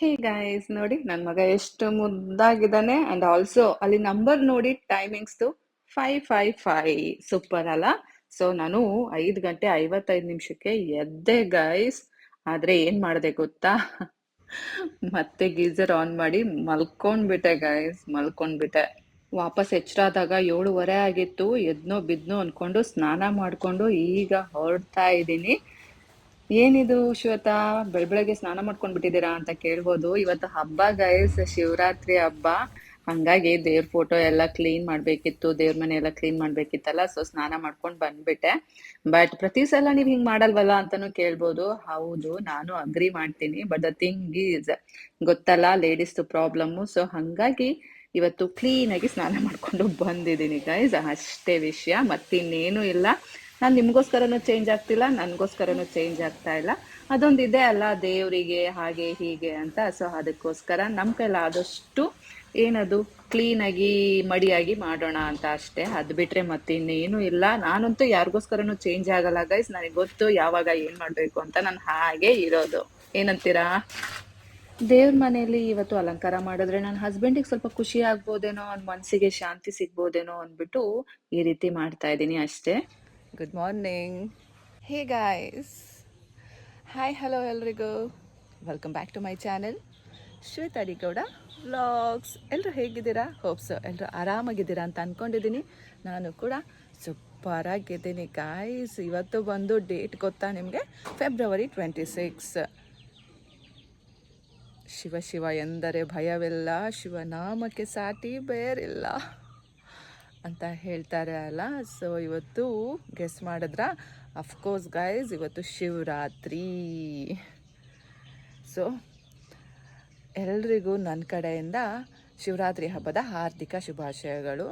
Hey guys ನೋಡಿ ನನ್ನ ಮಗ ಎಷ್ಟು ಮುದ್ದಾಗಿದ್ದಾನೆ ಅಂಡ್ ಆಲ್ಸೋ ಅಲ್ಲಿ ನಂಬರ್ ನೋಡಿ ಟೈಮಿಂಗ್ಸ್ದು 555 ಸೂಪರ್ ಅಲ್ಲ. ಸೊ ನಾನು 5:55 ಎದ್ದೆ ಗೈಸ್. ಆದ್ರೆ ಏನ್ ಮಾಡಿದೆ ಗೊತ್ತಾ? ಮತ್ತೆ ಗೀಸರ್ ಆನ್ ಮಾಡಿ ಮಲ್ಕೊಂಡ್ಬಿಟ್ಟೆ ಗೈಸ್, ಮಲ್ಕೊಂಡ್ಬಿಟ್ಟೆ. ವಾಪಸ್ ಎಚ್ಚರಾದಾಗ 7:30 ಆಗಿತ್ತು. ಎದ್ನೋ ಬಿದ್ನೋ ಅನ್ಕೊಂಡು ಸ್ನಾನ ಮಾಡ್ಕೊಂಡು ಈಗ ಹೊರಡ್ತಾ ಇದ್ದೀನಿ. ಏನಿದು ಶ್ವೇತಾ, ಬೆಳಗ್ಗೆ ಸ್ನಾನ ಮಾಡ್ಕೊಂಡ್ ಬಿಟ್ಟಿದ್ದೀರಾ ಅಂತ ಕೇಳ್ಬೋದು. ಇವತ್ತು ಹಬ್ಬ ಗೈಸ್, ಶಿವರಾತ್ರಿ ಹಬ್ಬ. ಹಂಗಾಗಿ ದೇವ್ರ ಫೋಟೋ ಎಲ್ಲ ಕ್ಲೀನ್ ಮಾಡ್ಬೇಕಿತ್ತು, ದೇವ್ರ ಮನೆ ಎಲ್ಲ ಕ್ಲೀನ್ ಮಾಡ್ಬೇಕಿತ್ತಲ್ಲ. ಸೊ ಸ್ನಾನ ಮಾಡ್ಕೊಂಡ್ ಬಂದ್ಬಿಟ್ಟೆ. ಬಟ್ ಪ್ರತಿ ಸಲ ನೀವ್ ಹಿಂಗ್ ಮಾಡಲ್ವಲ್ಲ ಅಂತಾನು ಕೇಳ್ಬೋದು. ಹೌದು, ನಾನು ಅಗ್ರಿ ಮಾಡ್ತೀನಿ. ಬಟ್ ದ ಥಿಂಗ್ ಈಸ್, ಗೊತ್ತಲ್ಲ ಲೇಡೀಸ್ ಪ್ರಾಬ್ಲಮ್ಮು. ಸೊ ಹಂಗಾಗಿ ಇವತ್ತು ಕ್ಲೀನ್ ಆಗಿ ಸ್ನಾನ ಮಾಡ್ಕೊಂಡು ಬಂದಿದ್ದೀನಿ ಗೈಸ್, ಅಷ್ಟೇ ವಿಷಯ, ಮತ್ತಿನ್ನೇನು ಇಲ್ಲ. ನಾನು ನಿಮ್ಗೋಸ್ಕರನೂ ಚೇಂಜ್ ಆಗ್ತಿಲ್ಲ, ನನಗೋಸ್ಕರನೂ ಚೇಂಜ್ ಆಗ್ತಾ ಇಲ್ಲ. ಅದೊಂದು ಇದೆ ಅಲ್ಲ, ದೇವರಿಗೆ ಹಾಗೆ ಹೀಗೆ ಅಂತ. ಸೊ ಅದಕ್ಕೋಸ್ಕರ ನಮ್ಮ ಕೈಲಾದಷ್ಟು ಏನದು ಕ್ಲೀನಾಗಿ ಮಡಿಯಾಗಿ ಮಾಡೋಣ ಅಂತ ಅಷ್ಟೇ. ಅದು ಬಿಟ್ರೆ ಮತ್ತಿನ್ನೇನು ಇಲ್ಲ. ನಾನಂತೂ ಯಾರಿಗೋಸ್ಕರನೂ ಚೇಂಜ್ ಆಗಲ್ಲ ಗೈಸ್, ನನಗೆ ಗೊತ್ತು ಯಾವಾಗ ಏನು ಮಾಡಬೇಕು ಅಂತ. ನಾನು ಹಾಗೆ ಇರೋದು. ಏನಂತೀರಾ? ದೇವ್ರ ಮನೆಯಲ್ಲಿ ಇವತ್ತು ಅಲಂಕಾರ ಮಾಡಿದ್ರೆ ನನ್ನ ಹಸ್ಬೆಂಡಿಗೆ ಸ್ವಲ್ಪ ಖುಷಿ ಆಗ್ಬೋದೇನೋ, ಅವ್ನ ಮನಸ್ಸಿಗೆ ಶಾಂತಿ ಸಿಗ್ಬೋದೇನೋ ಅಂದ್ಬಿಟ್ಟು ಈ ರೀತಿ ಮಾಡ್ತಾ ಇದ್ದೀನಿ ಅಷ್ಟೇ. Good morning. Hey guys, hi hello ಎಲ್ರಿಗೂ, welcome back to my channel Shweta D Gowda vlogs. ಎಲ್ಲರೂ ಹೇಗಿದ್ದೀರಾ? ಹೋಪ್ಸ್ ಎಲ್ಲರೂ ಆರಾಮಾಗಿದ್ದೀರಾ ಅಂತ ಅಂದ್ಕೊಂಡಿದ್ದೀನಿ. ನಾನು ಕೂಡ ಸೂಪರಾಗಿದ್ದೀನಿ ಗಾಯ್ಸ್. ಇವತ್ತು ಬಂದು ಡೇಟ್ ಗೊತ್ತಾ ನಿಮಗೆ? ಫೆಬ್ರವರಿ 26. ಶಿವ ಶಿವ ಎಂದರೆ ಭಯವಿಲ್ಲ, ಶಿವನಾಮಕ್ಕೆ ಸಾಟಿ ಬೇರಿಲ್ಲ ಅಂತ ಹೇಳ್ತಾರೆ ಅಲ್ಲ. ಸೊ ಇವತ್ತು ಗೆಸ್ ಮಾಡಿದ್ರ? ಅಫ್ಕೋರ್ಸ್ ಗೈಸ್, ಇವತ್ತು ಶಿವರಾತ್ರಿ. ಸೊ ಎಲ್ರಿಗೂ ನನ್ನ ಕಡೆಯಿಂದ ಶಿವರಾತ್ರಿ ಹಬ್ಬದ ಹಾರ್ದಿಕ ಶುಭಾಶಯಗಳು.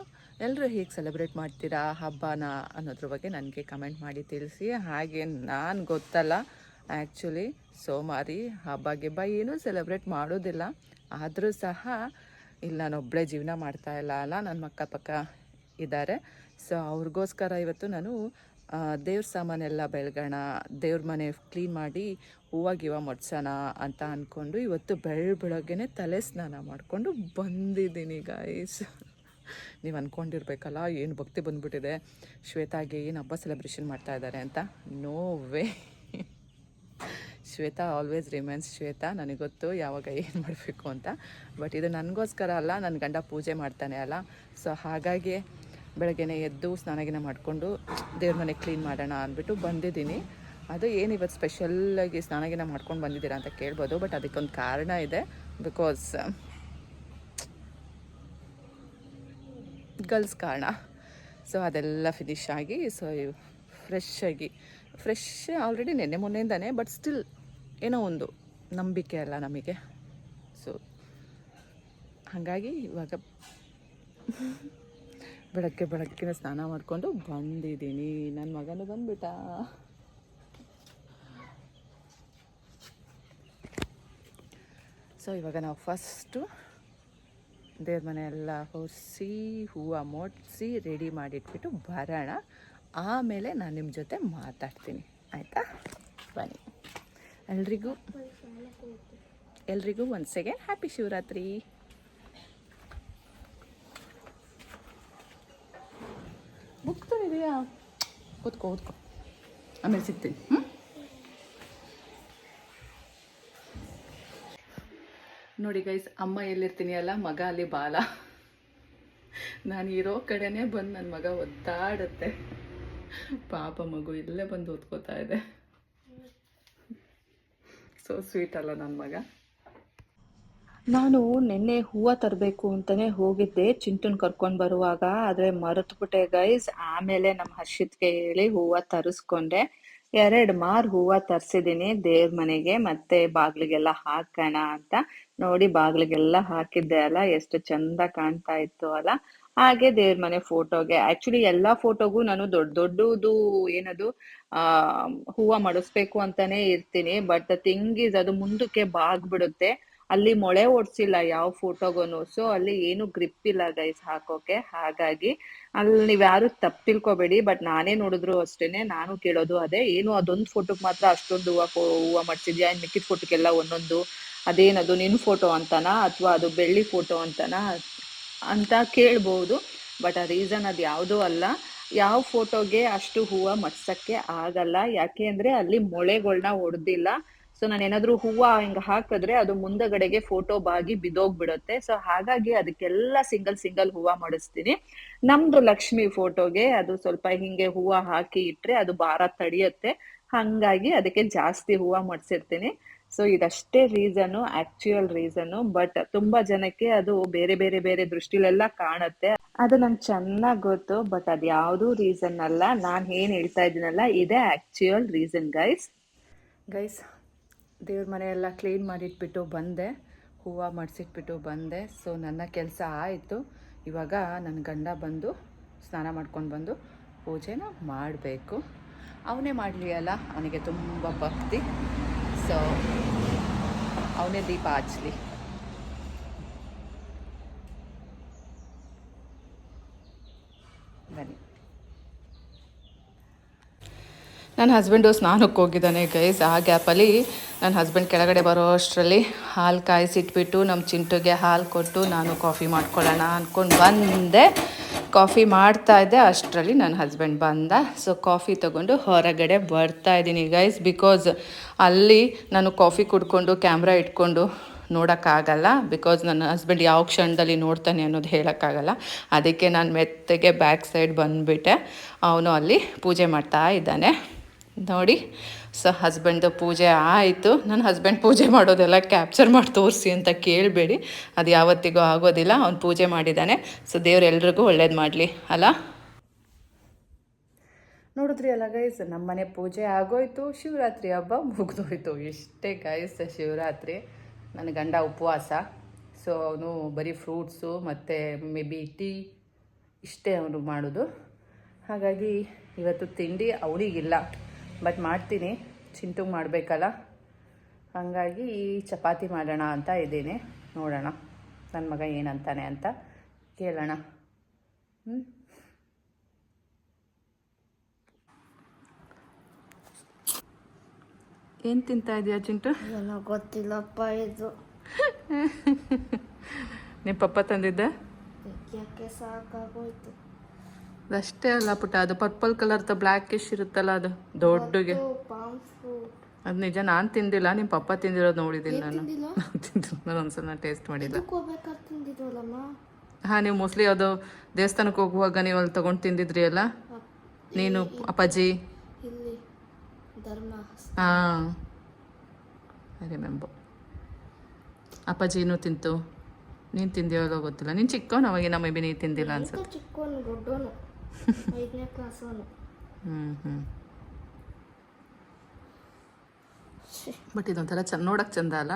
ಎಲ್ಲರೂ ಹೇಗೆ ಸೆಲೆಬ್ರೇಟ್ ಮಾಡ್ತೀರಾ ಹಬ್ಬನ ಅನ್ನೋದ್ರ ಬಗ್ಗೆ ನನಗೆ ಕಮೆಂಟ್ ಮಾಡಿ ತಿಳಿಸಿ. ಹಾಗೆ ನಾನು ಗೊತ್ತಲ್ಲ, ಆ್ಯಕ್ಚುಲಿ ಸೋಮಾರಿ, ಹಬ್ಬ ಗಿಬ್ಬ ಏನೂ ಸೆಲೆಬ್ರೇಟ್ ಮಾಡೋದಿಲ್ಲ. ಆದರೂ ಸಹ ಇಲ್ಲಿ ನಾನೊಬ್ಬಳೇ ಜೀವನ ಮಾಡ್ತಾ ಇಲ್ಲ ಅಲ್ಲ, ನನ್ನ ಅಕ್ಕಪಕ್ಕ ಇದ್ದಾರೆ. ಸೊ ಅವ್ರಿಗೋಸ್ಕರ ಇವತ್ತು ನಾನು ದೇವ್ರ ಸಾಮಾನೆಲ್ಲ ಬೆಳಗೋಣ, ದೇವ್ರ ಮನೆ ಕ್ಲೀನ್ ಮಾಡಿ ಹೂವು ಗಿವ ಮುಡ್ಸೋಣ ಅಂತ ಅಂದ್ಕೊಂಡು ಇವತ್ತು ಬೆಳಗ್ಗೆನೆ ತಲೆ ಸ್ನಾನ ಮಾಡಿಕೊಂಡು ಬಂದಿದ್ದೀನಿ ಗಾಯ್ಸ್. ನೀವು ಅಂದ್ಕೊಂಡಿರ್ಬೇಕಲ್ಲ, ಏನು ಭಕ್ತಿ ಬಂದುಬಿಟ್ಟಿದೆ ಶ್ವೇತಾಗೆ, ಏನು ಹಬ್ಬ ಸೆಲೆಬ್ರೇಷನ್ ಮಾಡ್ತಾ ಇದ್ದಾರೆ ಅಂತ. No way, Shweta always remains Shweta. ನನಗೆ ಗೊತ್ತು ಯಾವಾಗ ಏನು ಮಾಡಬೇಕು ಅಂತ. ಬಟ್ ಇದು ನನಗೋಸ್ಕರ ಅಲ್ಲ, ನನ್ನ ಗಂಡ ಪೂಜೆ ಮಾಡ್ತಾನೆ ಅಲ್ಲ. ಸೊ ಹಾಗಾಗಿ ಬೆಳಗ್ಗೆನೆ ಎದ್ದು ಸ್ನಾನಗಿನ ಮಾಡಿಕೊಂಡು ದೇವ್ರ ಮನೆ ಕ್ಲೀನ್ ಮಾಡೋಣ ಅಂದ್ಬಿಟ್ಟು ಬಂದಿದ್ದೀನಿ. ಅದು ಏನು ಇವತ್ತು ಸ್ಪೆಷಲ್ಲಾಗಿ ಸ್ನಾನಗಿನ ಮಾಡ್ಕೊಂಡು ಬಂದಿದ್ದೀರಾ ಅಂತ ಕೇಳ್ಬೋದು. ಬಟ್ ಅದಕ್ಕೊಂದು ಕಾರಣ ಇದೆ. ಬಿಕಾಸ್ ಗರ್ಲ್ಸ್ ಕಾರಣ. ಸೊ ಅದೆಲ್ಲ ಫಿನಿಶ್ ಆಗಿ, ಸೊ ಫ್ರೆಶ್ ಆಲ್ರೆಡಿ ನೆನ್ನೆ ಮೊನ್ನೆಯಿಂದಾನೆ. ಬಟ್ ಸ್ಟಿಲ್ ಏನೋ ಒಂದು ನಂಬಿಕೆ ಅಲ್ಲ ನಮಗೆ. ಸೊ ಹಾಗಾಗಿ ಇವಾಗ ಬೆಳಗ್ಗೆ ಸ್ನಾನ ಮಾಡಿಕೊಂಡು ಬಂದಿದ್ದೀನಿ. ನನ್ನ ಮಗನೂ ಬಂದ್ಬಿಟ್ಟ. ಸೊ ಇವಾಗ ನಾವು ಫಸ್ಟು ದೇವ್ರ ಮನೆ ಎಲ್ಲ ಹೊರಿಸಿ ಹೂವು ಮುಡ್ಸಿ ರೆಡಿ ಮಾಡಿಟ್ಬಿಟ್ಟು ಬರೋಣ. ಆಮೇಲೆ ನಾನು ನಿಮ್ಮ ಜೊತೆ ಮಾತಾಡ್ತೀನಿ, ಆಯಿತಾ? ಬನ್ನಿ. ಎಲ್ರಿಗೂ once again happy Shivaratri. Book ತಂದಿದೆಯಾ? ಓದ್ಕೋ, ಆಮೇಲೆ ಸಿಗ್ತೀನಿ. ನೋಡಿ ಗೈಸ್, ಅಮ್ಮ ಎಲ್ಲಿರ್ತೀನಿ ಅಲ್ಲ, ಮಗ ಅಲ್ಲಿ ಬಾಲ. ನಾನು ಇರೋ ಕಡೆನೇ ಬಂದು ನನ್ನ ಮಗ ಒದ್ದಾಡುತ್ತೆ. ಪಾಪ ಮಗು ಇಲ್ಲೇ ಬಂದು ಓದ್ಕೋತಾ ಇದೆ. ಸೊ ಸ್ವೀಟ್ ಅಲ್ಲ ನನ್ನ ಮಗ. ನಾನು ನಿನ್ನೆ ಹೂವು ತರಬೇಕು ಅಂತಲೇ ಹೋಗಿದ್ದೆ ಚಿಂಟುನ್ ಕರ್ಕೊಂಡು ಬರುವಾಗ. ಆದರೆ ಮರೆತುಬಿಟ್ಟೆ ಗೈಸ್. ಆಮೇಲೆ ನಮ್ಮ ಹರ್ಷಿತ್ಗೆ ಹೇಳಿ ಹೂವು ತರಿಸ್ಕೊಂಡೆ. 2 ಮಾರು ಹೂವು ತರಿಸಿದ್ದೀನಿ ದೇವ್ರ ಮನೆಗೆ, ಮತ್ತೆ ಬಾಗಿಲಿಗೆಲ್ಲ ಹಾಕೋಣ ಅಂತ. ನೋಡಿ ಬಾಗಿಲಿಗೆಲ್ಲ ಹಾಕಿದ್ದೆ ಅಲ್ಲ, ಎಷ್ಟು ಚಂದ ಕಾಣ್ತಾ ಇತ್ತು ಅಲ್ಲ. ಹಾಗೆ ದೇವ್ರ ಮನೆ ಫೋಟೋಗೆ, ಆ್ಯಕ್ಚುಲಿ ಎಲ್ಲ ಫೋಟೋಗೂ ನಾನು ದೊಡ್ಡದು ಏನದು ಹೂವು ಮಡಿಸ್ಬೇಕು ಅಂತಾನೆ ಇರ್ತೀನಿ. ಬಟ್ ಥಿಂಗ್ ಈಸ್, ಅದು ಮುಂದಕ್ಕೆ ಬಾಗ್ಬಿಡುತ್ತೆ. ಅಲ್ಲಿ ಮೊಳೆ ಓಡಿಸಿಲ್ಲ ಯಾವ ಫೋಟೋಗೂ. ಸೊ ಅಲ್ಲಿ ಏನು ಗ್ರಿಪ್ ಇಲ್ಲ ಗೈಸ್ ಹಾಕೋಕೆ. ಹಾಗಾಗಿ ಅಲ್ಲಿ ನೀವು ಯಾರು ತಪ್ಪು ತಿಳ್ಕೊಬೇಡಿ. ಬಟ್ ನಾನೇ ನೋಡಿದ್ರು ಅಷ್ಟೇನೆ, ನಾನು ಕೇಳೋದು ಅದೇ, ಏನು ಅದೊಂದು ಫೋಟೋಗೆ ಮಾತ್ರ ಅಷ್ಟೊಂದು ಹೂವು ಮಡ್ಸಿದ್ಯಾ, ಮಿಕ್ಕಿದ ಫೋಟೋಗೆಲ್ಲ ಒಂದೊಂದು ಅದೇನದು ನಿನ್ನ ಫೋಟೋ ಅಂತನಾ ಅಥವಾ ಅದು ಬೆಳ್ಳಿ ಫೋಟೋ ಅಂತನಾ ಅಂತ ಕೇಳ್ಬೋದು. ಬಟ್ ಆ ರೀಸನ್ ಅದು ಯಾವುದೂ ಅಲ್ಲ. ಯಾವ ಫೋಟೋಗೆ ಅಷ್ಟು ಹೂವು ಮಡ್ಸೋಕ್ಕೆ ಆಗಲ್ಲ, ಯಾಕೆ ಅಂದರೆ ಅಲ್ಲಿ ಮೊಳೆಗಳ್ನ ಹೊಡೆದಿಲ್ಲ. ಸೊ ನಾನು ಏನಾದರೂ ಹೂವು ಹಿಂಗೆ ಹಾಕಿದ್ರೆ ಅದು ಮುಂದಗಡೆಗೆ ಫೋಟೋ ಬಾಗಿ ಬಿದ್ದೋಗ್ಬಿಡುತ್ತೆ. ಸೊ ಹಾಗಾಗಿ ಅದಕ್ಕೆಲ್ಲ ಸಿಂಗಲ್ ಸಿಂಗಲ್ ಹೂವು ಮಾಡಿಸ್ತೀನಿ. ನಮ್ಮದು ಲಕ್ಷ್ಮಿ ಫೋಟೋಗೆ ಅದು ಸ್ವಲ್ಪ ಹಿಂಗೆ ಹೂವು ಹಾಕಿ ಇಟ್ಟರೆ ಅದು ಭಾರ ತಡೆಯುತ್ತೆ, ಹಾಗಾಗಿ ಅದಕ್ಕೆ ಜಾಸ್ತಿ ಹೂವು ಮಡ್ಸಿರ್ತೀನಿ. ಸೊ ಇದಷ್ಟೇ ರೀಸನ್ನು, ಆ್ಯಕ್ಚುಯಲ್ ರೀಸನ್ನು. ಬಟ್ ತುಂಬ ಜನಕ್ಕೆ ಅದು ಬೇರೆ ಬೇರೆ ಬೇರೆ ದೃಷ್ಟಿಲೆಲ್ಲ ಕಾಣುತ್ತೆ. ಅದು ನಂಗೆ ಚೆನ್ನಾಗಿ ಗೊತ್ತು. ಬಟ್ ಅದು ಯಾವುದೂ ರೀಸನ್ ಅಲ್ಲ. ನಾನು ಏನು ಹೇಳ್ತಾ ಇದ್ದೀನಲ್ಲ, ಇದೇ ಆ್ಯಕ್ಚುಯಲ್ ರೀಸನ್ ಗೈಸ್. ದೇವ್ರ ಮನೆಯೆಲ್ಲ ಕ್ಲೀನ್ ಮಾಡಿಟ್ಬಿಟ್ಟು ಬಂದೆ, ಹೂವು ಮಾಡಿಸಿಟ್ಬಿಟ್ಟು ಬಂದೆ. ಸೊ ನನ್ನ ಕೆಲಸ ಆಯಿತು. ಇವಾಗ ನನ್ನ ಗಂಡ ಬಂದು ಸ್ನಾನ ಮಾಡ್ಕೊಂಡು ಬಂದು ಪೂಜೆನ ಮಾಡಬೇಕು. ಅವನೇ ಮಾಡಲಿ ಅಲ್ಲ, ಅವನಿಗೆ ತುಂಬ ಭಕ್ತಿ. ಸೊ ಅವನೇ ದೀಪ ಹಚ್ಚಲಿ. ಬನ್ನಿ. ನನ್ನ ಹಸ್ಬೆಂಡು ಸ್ನಾನಕ್ಕೆ ಹೋಗಿದ್ದಾನೆ ಗೈಸ್. ಆ ಗ್ಯಾಪಲ್ಲಿ ನನ್ನ ಹಸ್ಬೆಂಡ್ ಕೆಳಗಡೆ ಬರೋ ಅಷ್ಟರಲ್ಲಿ ಹಾಲು ಕಾಯಿಸಿಟ್ಬಿಟ್ಟು ನಮ್ಮ ಚಿಂಟುಗೆ ಹಾಲು ಕೊಟ್ಟು ನಾನು ಕಾಫಿ ಮಾಡ್ಕೊಳ್ಳೋಣ ಅಂದ್ಕೊಂಡು ಬಂದೆ. ಕಾಫಿ ಮಾಡ್ತಾಯಿದ್ದೆ, ಅಷ್ಟರಲ್ಲಿ ನನ್ನ ಹಸ್ಬೆಂಡ್ ಬಂದ. ಸೊ ಕಾಫಿ ತೊಗೊಂಡು ಹೊರಗಡೆ ಬರ್ತಾಯಿದ್ದೀನಿ ಗೈಸ್. ಬಿಕಾಸ್ ಅಲ್ಲಿ ನಾನು ಕಾಫಿ ಕುಡ್ಕೊಂಡು ಕ್ಯಾಮ್ರಾ ಇಟ್ಕೊಂಡು ನೋಡೋಕ್ಕಾಗಲ್ಲ. ಬಿಕಾಸ್ ನನ್ನ ಹಸ್ಬೆಂಡ್ ಯಾವ ಕ್ಷಣದಲ್ಲಿ ನೋಡ್ತಾನೆ ಅನ್ನೋದು ಹೇಳೋಕ್ಕಾಗಲ್ಲ. ಅದಕ್ಕೆ ನಾನು ಮೆತ್ತಗೆ ಬ್ಯಾಕ್ ಸೈಡ್ ಬಂದುಬಿಟ್ಟೆ. ಅವನು ಅಲ್ಲಿ ಪೂಜೆ ಮಾಡ್ತಾ ಇದ್ದಾನೆ ನೋಡಿ. ಸೊ ಹಸ್ಬೆಂಡ್ದು ಪೂಜೆ ಆಯಿತು. ನನ್ನ ಹಸ್ಬೆಂಡ್ ಪೂಜೆ ಮಾಡೋದೆಲ್ಲ ಕ್ಯಾಪ್ಚರ್ ಮಾಡಿ ತೋರಿಸಿ ಅಂತ ಕೇಳಬೇಡಿ, ಅದು ಯಾವತ್ತಿಗೂ ಆಗೋದಿಲ್ಲ. ಅವ್ನು ಪೂಜೆ ಮಾಡಿದ್ದಾನೆ. ಸೊ ದೇವ್ರು ಎಲ್ರಿಗೂ ಒಳ್ಳೇದು ಮಾಡಲಿ ಅಲ್ಲ. ನೋಡಿದ್ರಿ ಅಲ್ಲ ಗೈಸ್, ನಮ್ಮ ಮನೆ ಪೂಜೆ ಆಗೋಯ್ತು, ಶಿವರಾತ್ರಿ ಹಬ್ಬ ಮುಗಿದೋಯ್ತು. ಇಷ್ಟೇ ಗೈಸ್ ಶಿವರಾತ್ರಿ. ನನ್ನ ಗಂಡ ಉಪವಾಸ. ಸೊ ಅವನು ಬರೀ ಫ್ರೂಟ್ಸು ಮತ್ತು ಮೇ ಬಿ ಟೀ ಇಷ್ಟೇ ಅವನು ಮಾಡೋದು. ಹಾಗಾಗಿ ಇವತ್ತು ತಿಂಡಿ ಅವನಿಗಿಲ್ಲ, ಬಟ್ ಮಾಡ್ತೀನಿ, ಚಿಂಟುಗೆ ಮಾಡಬೇಕಲ್ಲ. ಹಾಗಾಗಿ ಚಪಾತಿ ಮಾಡೋಣ ಅಂತ ಇದ್ದೀನಿ. ನೋಡೋಣ ನನ್ನ ಮಗ ಏನಂತಾನೆ ಅಂತ ಕೇಳೋಣ. ಏನು ತಿಂತಾ ಇದೆಯಾ ಚಿಂಟು? ನನಗೆ ಗೊತ್ತಿಲ್ಲಪ್ಪ ಇದು. ನಿಮ್ಮ ಪಪ್ಪ ತಂದಿದ್ದ? ಯಾಕೆ ಸಾಕಾಗೋಯ್ತು. ಅದಷ್ಟೇ ಅಲ್ಲ ಪುಟ್ಟ, ಅದು ಪರ್ಪಲ್ ಕಲರ್ದು ಬ್ಲ್ಯಾಕಿಶ್ ಇರುತ್ತಲ್ಲ, ಅದು ದೊಡ್ಡಗೆ. ಅದು ನಿಜ, ನಾನು ತಿಂದಿಲ್ಲ, ನಿಮ್ಮ ಪಪ್ಪ ತಿಂದಿರೋದು ನೋಡಿದ್ದೀನಿ ನಾನು. ನಾನು ಒಂದ್ಸಲ ಟೇಸ್ಟ್ ಮಾಡಿಲ್ಲ. ಹಾಂ, ನೀವು ಮೋಸ್ಟ್ಲಿ ಅದು ದೇವಸ್ಥಾನಕ್ಕೆ ಹೋಗುವಾಗ ನೀವು ಅಲ್ಲಿ ತೊಗೊಂಡು ತಿಂದಿದ್ರಿ ಅಲ್ಲ, ನೀನು ಅಪ್ಪಾಜಿ. ಹಾಂ, ಐ ರಿಮೆಂಬರ್. ಅಪ್ಪಾಜಿನೂ ತಿಂತು, ನೀನು ತಿಂದಿರೋದೋ ಗೊತ್ತಿಲ್ಲ. ನೀನು ಚಿಕ್ಕವನು ಅವಾಗಿನ, ಮೇ ಬಿ ನೀನು ತಿಂದಿಲ್ಲ ಅನ್ಸುತ್ತೆ. ಚಿಕ್ಕವನು ದೊಡ್ಡವನು, 5ನೇ ಕ್ಲಾಸವನು. ಬಟ್ ಇದೊಂಥರ ನೋಡಕ್ಕೆ ಚಂದ ಅಲ್ಲ?